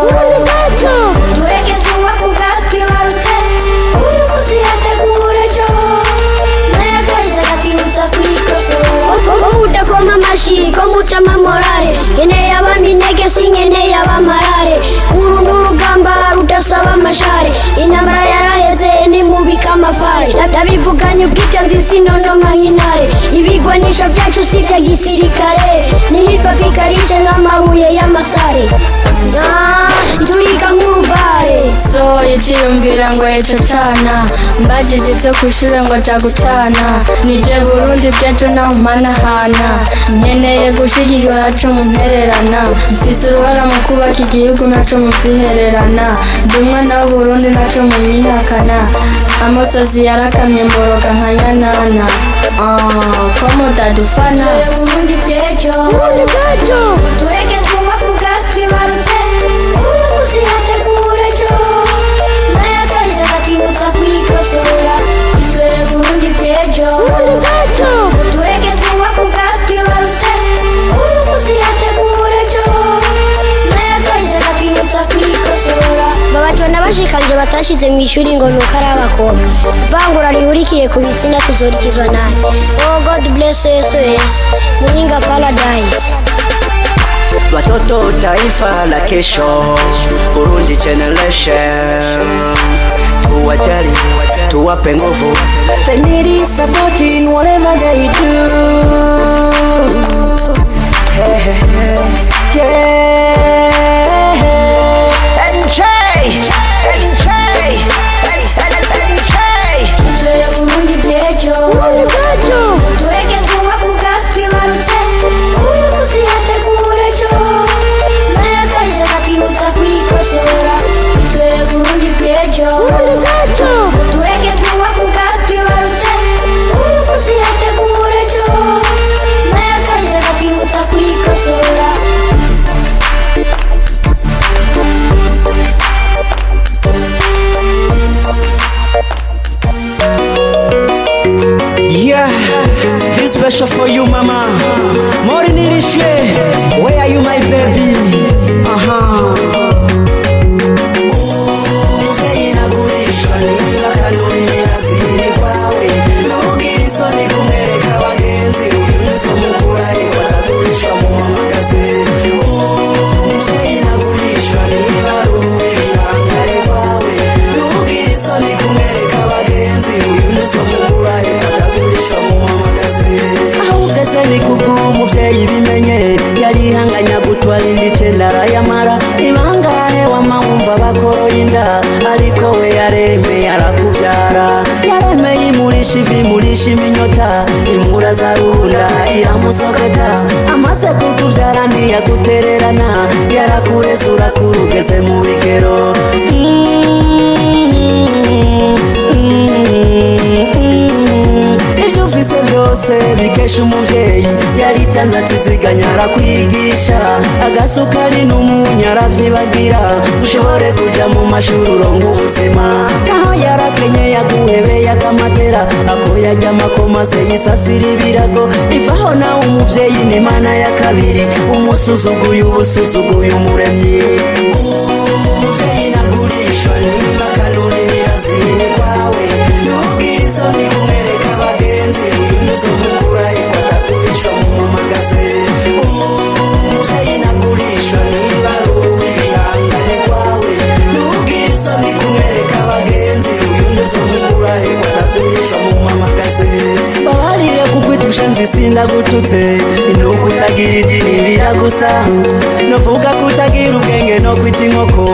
tureke kubavuga twibarutse, buri munsi hategura ejo, nayo kahise kakibutsa kwikosora. Udakoma amashi ko mutama morale, nkeneye abandi intege sinkeneye abamarare, uru n'urugamba rudasaba amashare, intambara yaraheze nimubika amafare, ndabivuganye ubwicanzi sinonoma nk'intare, ibigwanisho vyacu si vya gisirikare, ni hip hop ikarishe nk'amabuye y'amasare, iturika nk'urubare. So yiciyumvira ngo ejo cana, mbajije ivyo kw'ishure ngo aja gucana, nije Burundi bw'ejo naho mpanahana, nkeneye gushigikira naco mu mpererana, mfise uruhara mu kubaka igihugu naco mu vyihererana, ndi umwana w'Uburundi naco mu myihakana, amosozi yarakamye mboroga nka nyanana, ko mudadufana. Burundi bw'ejo, tureke kubavuga twibarutse, buri munsi hategura ejo, nayo kahise kakibutsa bashize mu ishuri ngo nuko ari abakobwa. Ivangura rihurikiye ku bitsina tuzorikizwa naye. Oh God bless SOS Muinga Paradise. Watoto taifa la kesho, Burundi generation. Tuwajali, tuwape nguvu. They need support in whatever they do. Yeah. NJ. Tuzoya Burundi bwejo. Tureke kuba kugatwibarutse. Uyu musi yategura ejo. Nayo kahise kakibutsa kwikosora. Tuzoya Burundi bwejo. Tureke kuba kugatwibarutse. Uyu musi yategura ejo. Nayo kahise kakibutsa kwikosora. Yeah, this special for you, mama. Morini Rishwe, where are you, my baby? Ibimenye yarihanganya gutwara indi cendara yamara ibangahe wamawumva bakoroye inda ariko we yaremeye arakubyara yaremeye imurisha ivi imurisha iminyota imura za runda iramusogota amaze kukubyara ntiyagutererana yarakureze urakura ugeze mu bigero ufise byose bikesha umuvyeyi yaritanze atiziganya arakwigisha agasukari n'umunyu aravyibagira ushobore kuja mu mashuri uronka ubuzima naho yarakenyeye aguhebeye akamatera ako yajya amakomaze yisasira ibirago ivaho nawe umuvyeyi n'imana ya kabiri umusuzuguye ubusuzuguye umuremyi umuvyeyi nagurishwa niba kanuni mirazini kwawe ntubwire isoni kumwereka abagenzi uzomukura iko atakurishwa mu mamagaze umuvyeyi nagurishwa niba ruwe ibihangane kwawe ntubwire isoni kumwereka abagenzi uzomukura iko atakurishwa mu mamagaze babarire kukwitwisha nzisinda gututse inuko utagira idini biragusa novuga kutagira ubwenge no kwita inkoko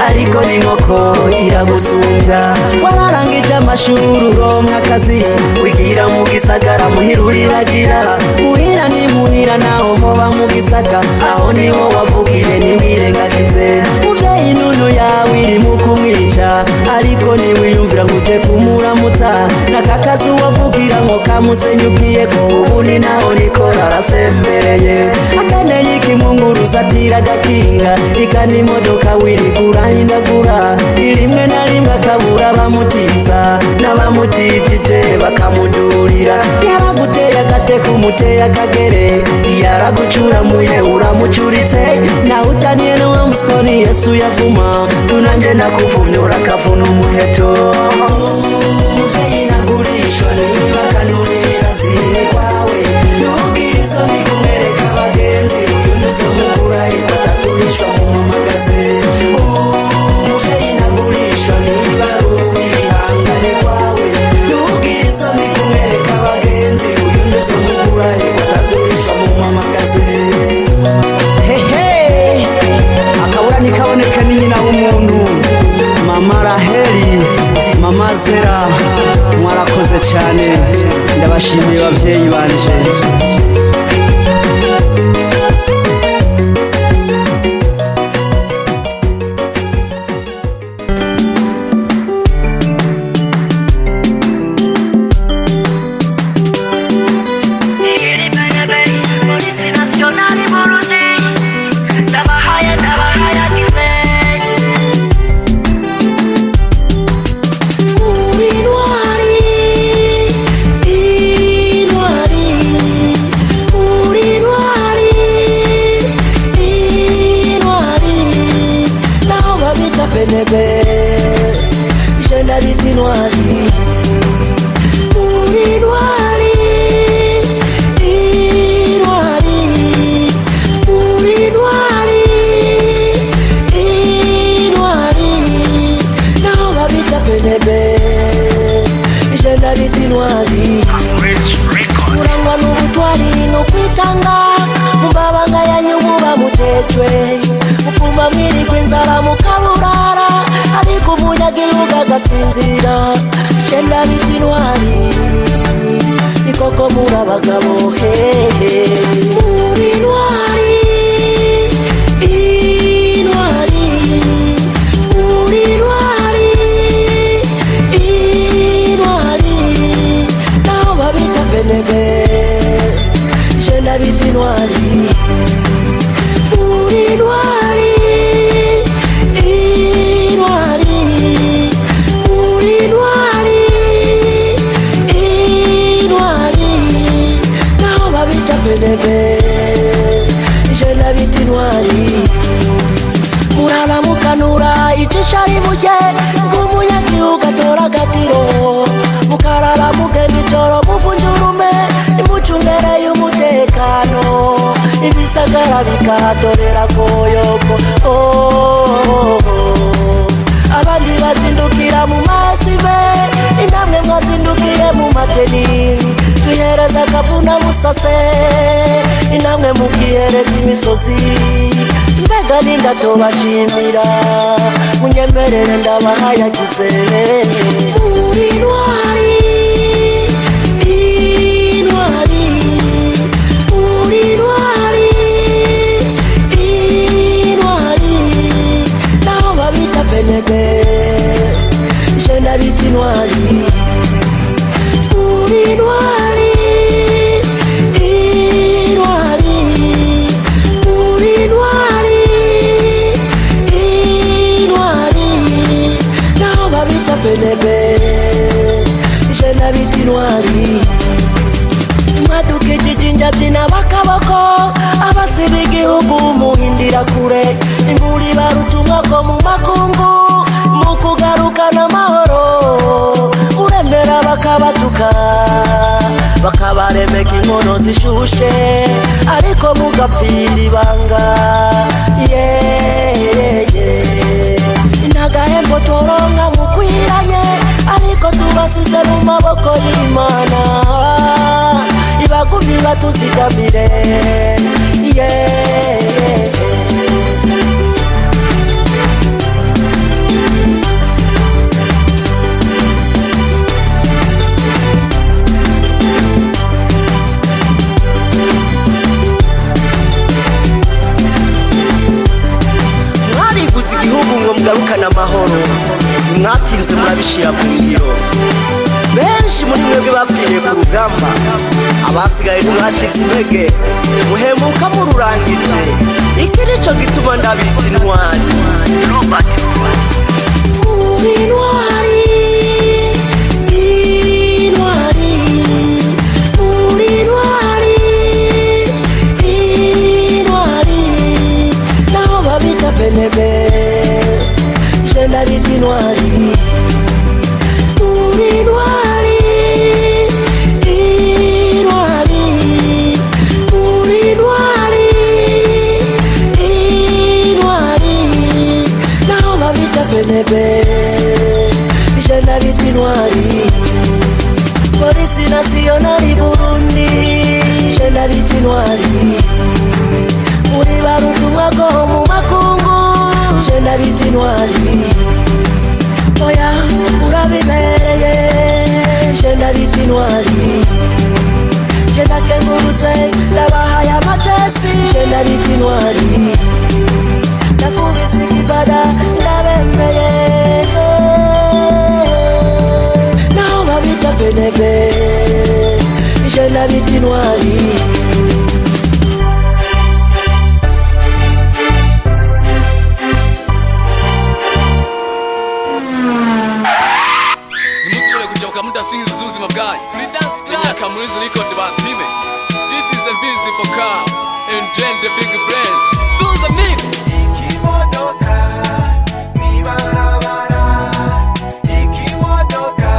ariko n'inkoko iragusumbya wararangije amashuri uronka akazi wigira mu gisagara muhira uribagira muhira ni muhira naho hoba mu gisaka aho niho wavugire ntiwirengagize muvyeyi nunu yawe iri mu kumwica ariko niwiyumvira ngo uje kumuramutsa nakakazi wavugira ngo kamusenyukiyeko ubu ni naho nikora arasembereye akaneye ikimwunguruza atira agakinga ikana imodoka wirigura hindagura irimwe na rimwe akabura bamutiza n'abamutijije bakamudurira yaraguteye agateka umuteye akagere yaragucuramuye uramucuritse nawe utaniye no wa muskoni Yesu yavuma tunanje nakuvumye urakavuna umuheto umuvyeyi nagurishwa niba kanuni mirazini kwawe ntubwire isoni kumwereka abagenzi uzomukura iko atakurishwa mu mamagaze umuvyeyi nagurishwa niba ruwe ibihangane kwawe ntubwire isoni kumwereka abagenzi uzomukura iko atakurishwa mu mamagaze hehe akabura nikaboneka ni nyina w'umuntu mama Raheli mama Zera mwarakoze cyane ndabashimiye abavyeyi banje intwari, uri intwari, intwari, uri intwari, intwari, naho babita penebe ije ndabita intwari, urangwa n'ubutwari no kwitanga mu mabanga yanyu muba mutejwe, mufuma mwirigwa inzara mukaburara ariko umunyagihugu agasinzira ije ndabita intwari, ikoko muri abagabo hehe, muri intwari, intwari, muri intwari, intwari, naho babita penebe ije ndabita intwari, muri intwari, intwari, muri intwari, intwari, naho babita penebe ije ndabita intwari, muraramukanura icisha rimuje ng'umunyagihugu atora agatiro, mukarara mugenda ijoro muvunjurume imucungereye umutekano, ibisagara bikahatorera koyoko, abandi bazindukira mu masibe, inamwe mwazindukire mu mateni, twihereza akavuna musase, inamwe mukihereza imisozi, mbega nindatobashimira munyemerere ndabahayagize, muri intwari, intwari, muri intwari, intwari, naho babita penebe ije ndabita intwari, muri intwari, intwari, muri intwari, intwari, naho babita penebe ije ndabita intwari, mwaduka ijijinja byina bakaboko, abasiba igihugu muhindira kure, inkuri barutumwa ko mu makungu mu kugarukana amahoro, uremera bakabatuka bakabaremeka inkono zishushe ariko mugapfira ibanga, intagahembo toronka mukwiranye ariko tubasize mu maboko y'Imana, ibagumi batuzigamire, mwariguze igihugu ngo mugarukane amahoro, mwatinze murabishira ku ngiro, benshi muri mwebwe bapfiriye ku rugamba, abasigaye ntimwacitse intege, muhemuka mururangije, iki nico gituma ndabita intwari, muri intwari, intwari, muri intwari, intwari, naho babita penebe ije ndabita intwari, muri intwari, intwari, muri intwari, intwari, naho babita penebe ije ndabita intwari, polisi nasiyonari Burundi ije ndabita intwari, muri barutumwa ko mu makungu ije ndabita intwari, oya urabibereye ije ndabita intwari, ije ndakengurutse ndabahaye amacesi ije ndabita intwari, ndakubise ikibada ndabemeye, naho babita penebe ije ndabita intwari, the big brand. Suza mix. Ikimodoka, mibarabara. Ikimodoka.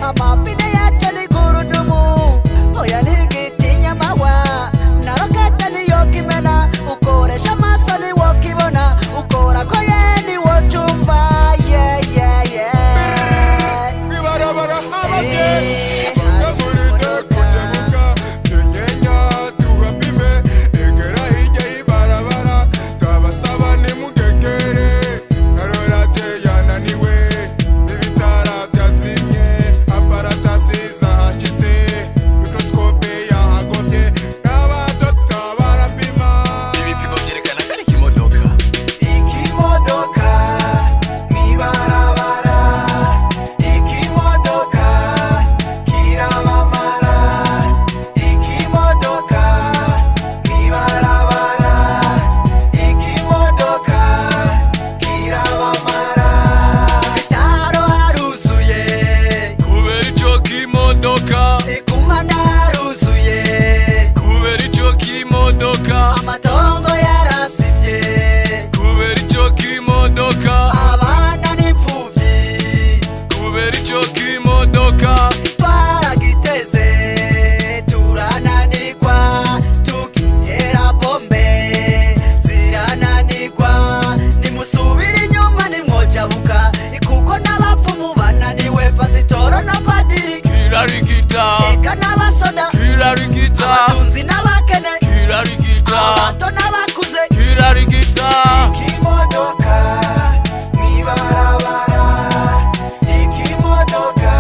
amapine yacu ni gurudumu oya ntigitinya mawa na rokete niyo kimena ukoresha amaso niwo kibona ukora ko ye niwo cumva ibarabara ababyeyi bajya muri kugemuka kenyenya tuhapime egera hirya y'ibarabara twabasaba nimugegere narorate yananiwe ibitara byazimye aparatasi zahacitse mikroskope yahagobye n'abadokita barapima ibipimo byerekana ko ari ikimodoka mw'ibarabara ikimodoka kirabamara ikimodoka mw'ibarabara ikimodoka kirabamara bitaro haruzuye kubera ico kimodoka ikumanda haruzuye kubera ico kimodoka amatongo yarasibye kubera ico kimodoka abana n'imfubyi kubera ico kimodoka twaragiteze turananirwa tukitera bombe zirananirwa nimusubira inyuma nimwojabuka kuko n'abapfumu bananiwe pasitoro na padiri kirarigita eka n'abasoda kirarigita abatunzi n'abakene kirarigita abato n'abakuze kirarigita ikimodoka mw'ibarabara ikimodoka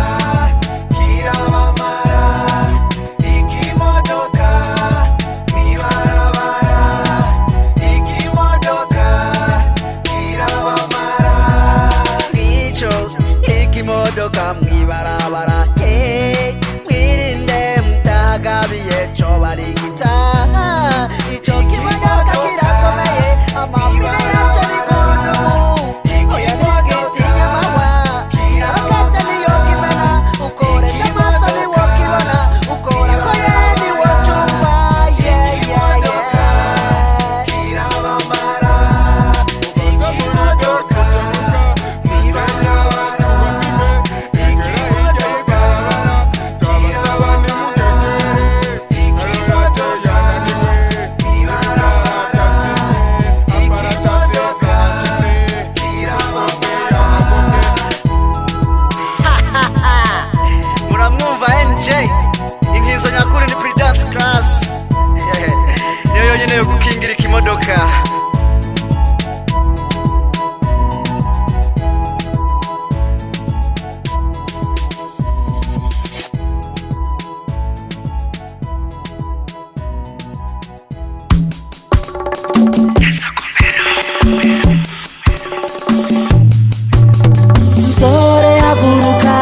kirabamara ikimodoka mw'ibarabara ikimodoka kirabamara nico ikimodoka mw'ibarabara mwirinde mutagabiye co barigita ico kimodoka kirakomeye amapine yaco ni gurudumu oya ntigitinya mawa na rokete niyo kimena ukoresha amaso niwo kibona ukora ko ye niwo cumva kirabamara ikimodoka mw'ibarabara egera hirya y'ibarabara twabasaba nimugegere narorate yananiwe ibitara byazimye aparatasi zahacitse mikroskope yahagobye muramwumva NJ inkizo nyakuri ni Prudence Class niyo yonyine yo gukingira ikimodoka Msore haguruka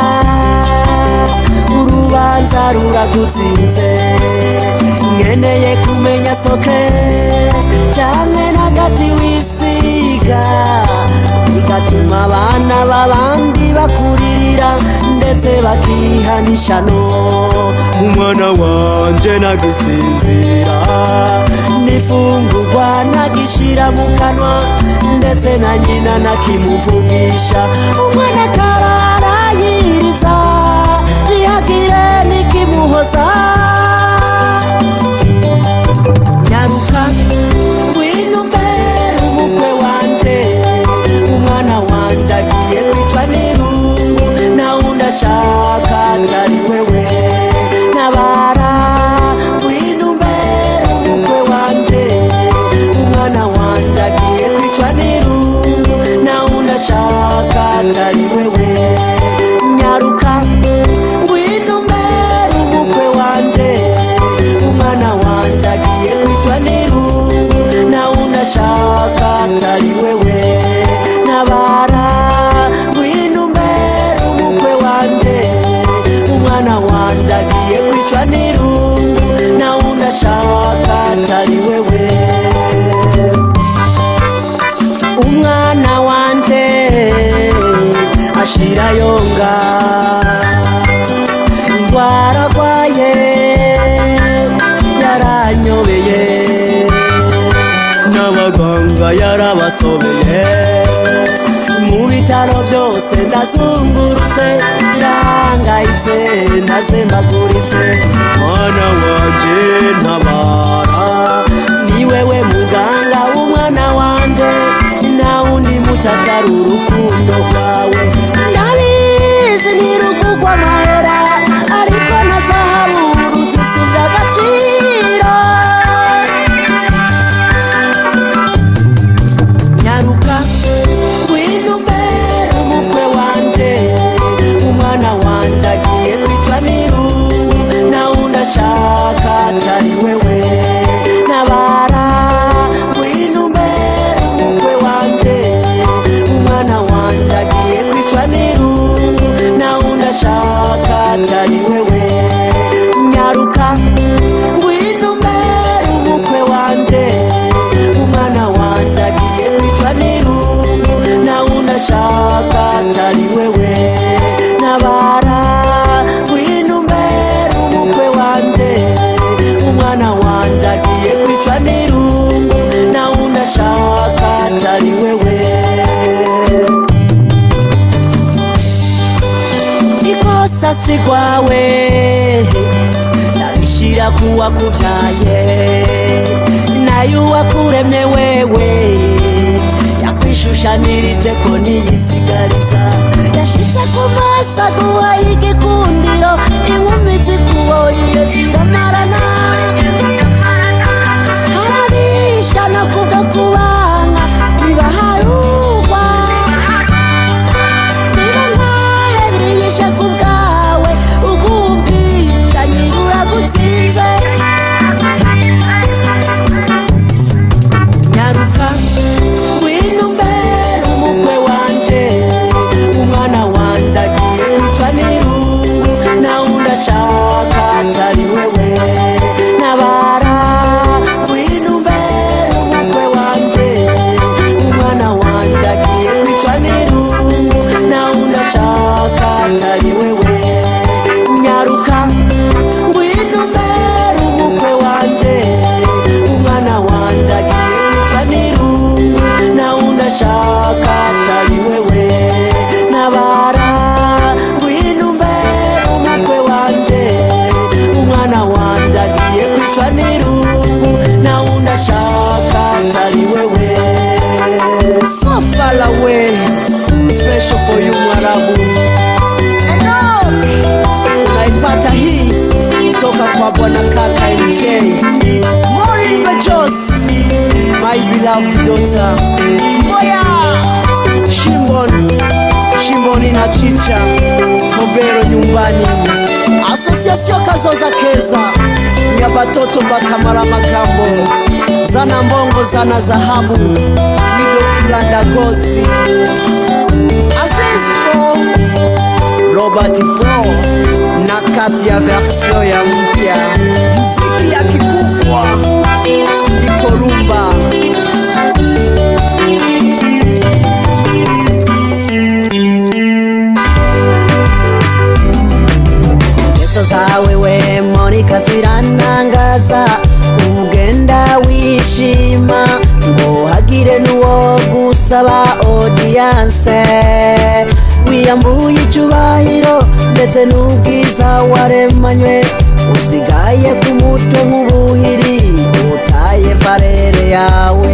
urubanza ruragutsinze nkeneye kumenya soke cyane n'agati wisiga bigatuma abana b'abandi bakuririra ndetse bakihanisha no umwana wanje nagisinzira nifungurwa nagishira mu kanwa ndetse na nyina nakimuvugisha umwana kararayiriza ntihagire n'ikimuhoza nyaruka ngwino mbere umukwe wanje umwana wanje agiye kwicwa n'irungu nawundi ashaka atari wewe ntabara ngwino mbere umukwe wanje umwana wanje agiye kwicwa n'irungu nawundi ashaka atari wewe nyaruka ngwino mbere umukwe wanje umwana wanje agiye kwicwa n'irungu nawundi ashaka atari wewe ntabara ngwino mbere umukwe wanje umwana wanje agiye kwicwa n'irungu nawundi ashaka atari wewe umwana wanje ashira yonga indwara arwaye yaranyobeye n'abaganga yarabasobeye mu bitaro byose ndazungurutse, ndahangayitse ndazembaguritse. Mwana wanje ntabara, ni wewe muganga w'umwana wanje, nta wundi mutatari urukundo rwawe. Ndabizi ntirugugwa amahera, ariko na zahabu ruzisubya agaciro. Nyaruka ngwino umbere umukwe wanje, umwana wanje agiye kwitwa n'irungu, nta wundi ashaka atari wewe. Ntabara ngwino umbere umukwe wanje, umwana wanje agiye kwitwa n'irungu, nta wundi ashaka atari wewe. Nyaruka ngwino umbere umukwe wanje, umwana wanje agiye kwitwa n'irungu, nta wundi ashaka atari wewe. Ntabara ngwino umbere umukwe wanje, umwana wanje agiye kwitwa n'irungu, nta wundi ashaka atari wewe. Ikosa si rwawe, ndabishira kuwakuvyaye, nayo uwakuremye wewe yakwishushanirije ko niyisigariza. Yashitse ku maso aguha igikundiro, inkumi zikuboye ziramarana. Harabisha no kubwo kubana bibaharugwa, niba nkahe biyishe ku bwawe, ubwubwicanyi buragutsinze. Nyaruka ngwino umbere umukwe wanje, umwana wanje agiye kwitwa n'irungu, nta wundi ashaka atari wewe. Ntabara ngwino umbere umukwe wanje, umwana wanje agiye kwitwa n'irungu, nta wundi ashaka atari wewe. Nyaruka ngwino umbere umukwe wanje, umwana wanje agiye kwitwa n'irungu, nta wundi ashaka atari wewe. Ntabara ngwino umbere umukwe wanje, umwana wanje agiye kwitwa n'irungu, nta wundi ashaka atari wewe. So far away, special for you Mwarabu. Naipata hii toka kwa bwana kaka NJ Maureen Bejos, my beloved daughter. Moya Shimboni na Chicha Kobero nyumbani. Association Kazoza Keza ya batoto bakamara makambo, zana mbongo zana zahabu, Lido Kilanda Gozi, Aziz Pro, Robert Pro na kati ya versio ya mpya, muziki ya kikubwa Ikolumba. Yeso zawe we Monica ziranangaza, ugenda wishima, ngo hagire nuwo gusaba audience. Wiyambuye icyubahiro ndetse n'ubwiza waremanywe, usigaye ku mutwe nk'ubuhiri, utaye farere yawe.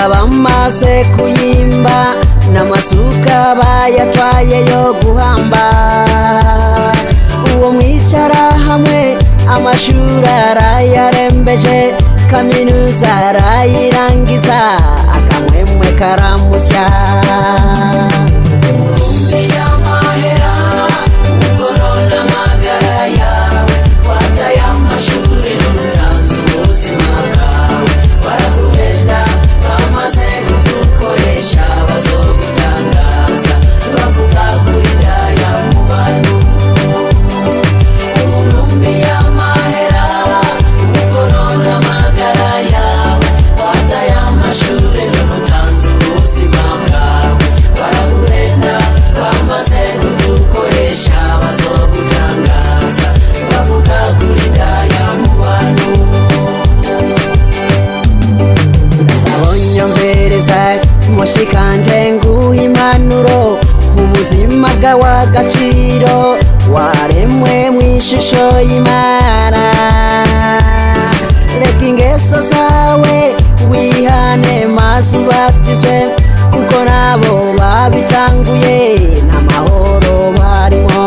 Bamaze kuyimba n'amasuka bayatwaye yo guhamba, uwo mwicara hamwe amashuri arayarembeje, kaminuza arayirangiza, akamwemwe bakaramutsa. Mushikanje nguha impanuro ubuzima bw'agaciro waremwe mw'ishusho y'Imana. Reka ingeso zawe wihane maze ubatizwe kuko nabo babitanguye nta mahoro barimo.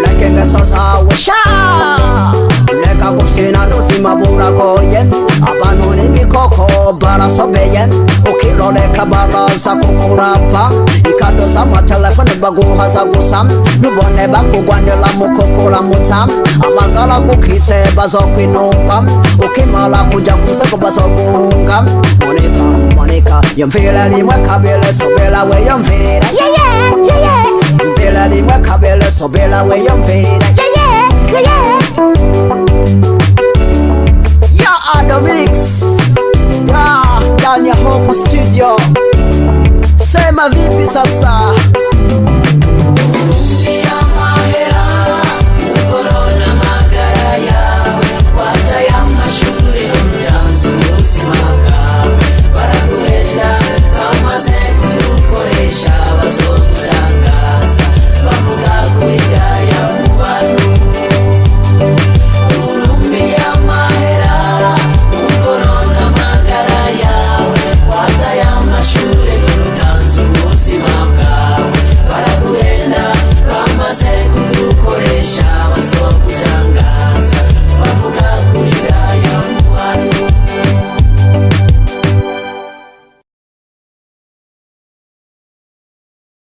Leke ngeso zawe sha leka gufyina n'ubuzima buragoye abantu n'ibikoko barasobeye ukiroreka baraza kukurapa ikadoza amatelefone baguhaza gusa nubone bakugwanira mukukuramutsa amagara gukitse bazokwinuka ukimara kujya kuzeko bazoguhunga. Monika yumvira rimwe kabiri sobera we yumvira mvira rimwe kabiri sobera we yumvira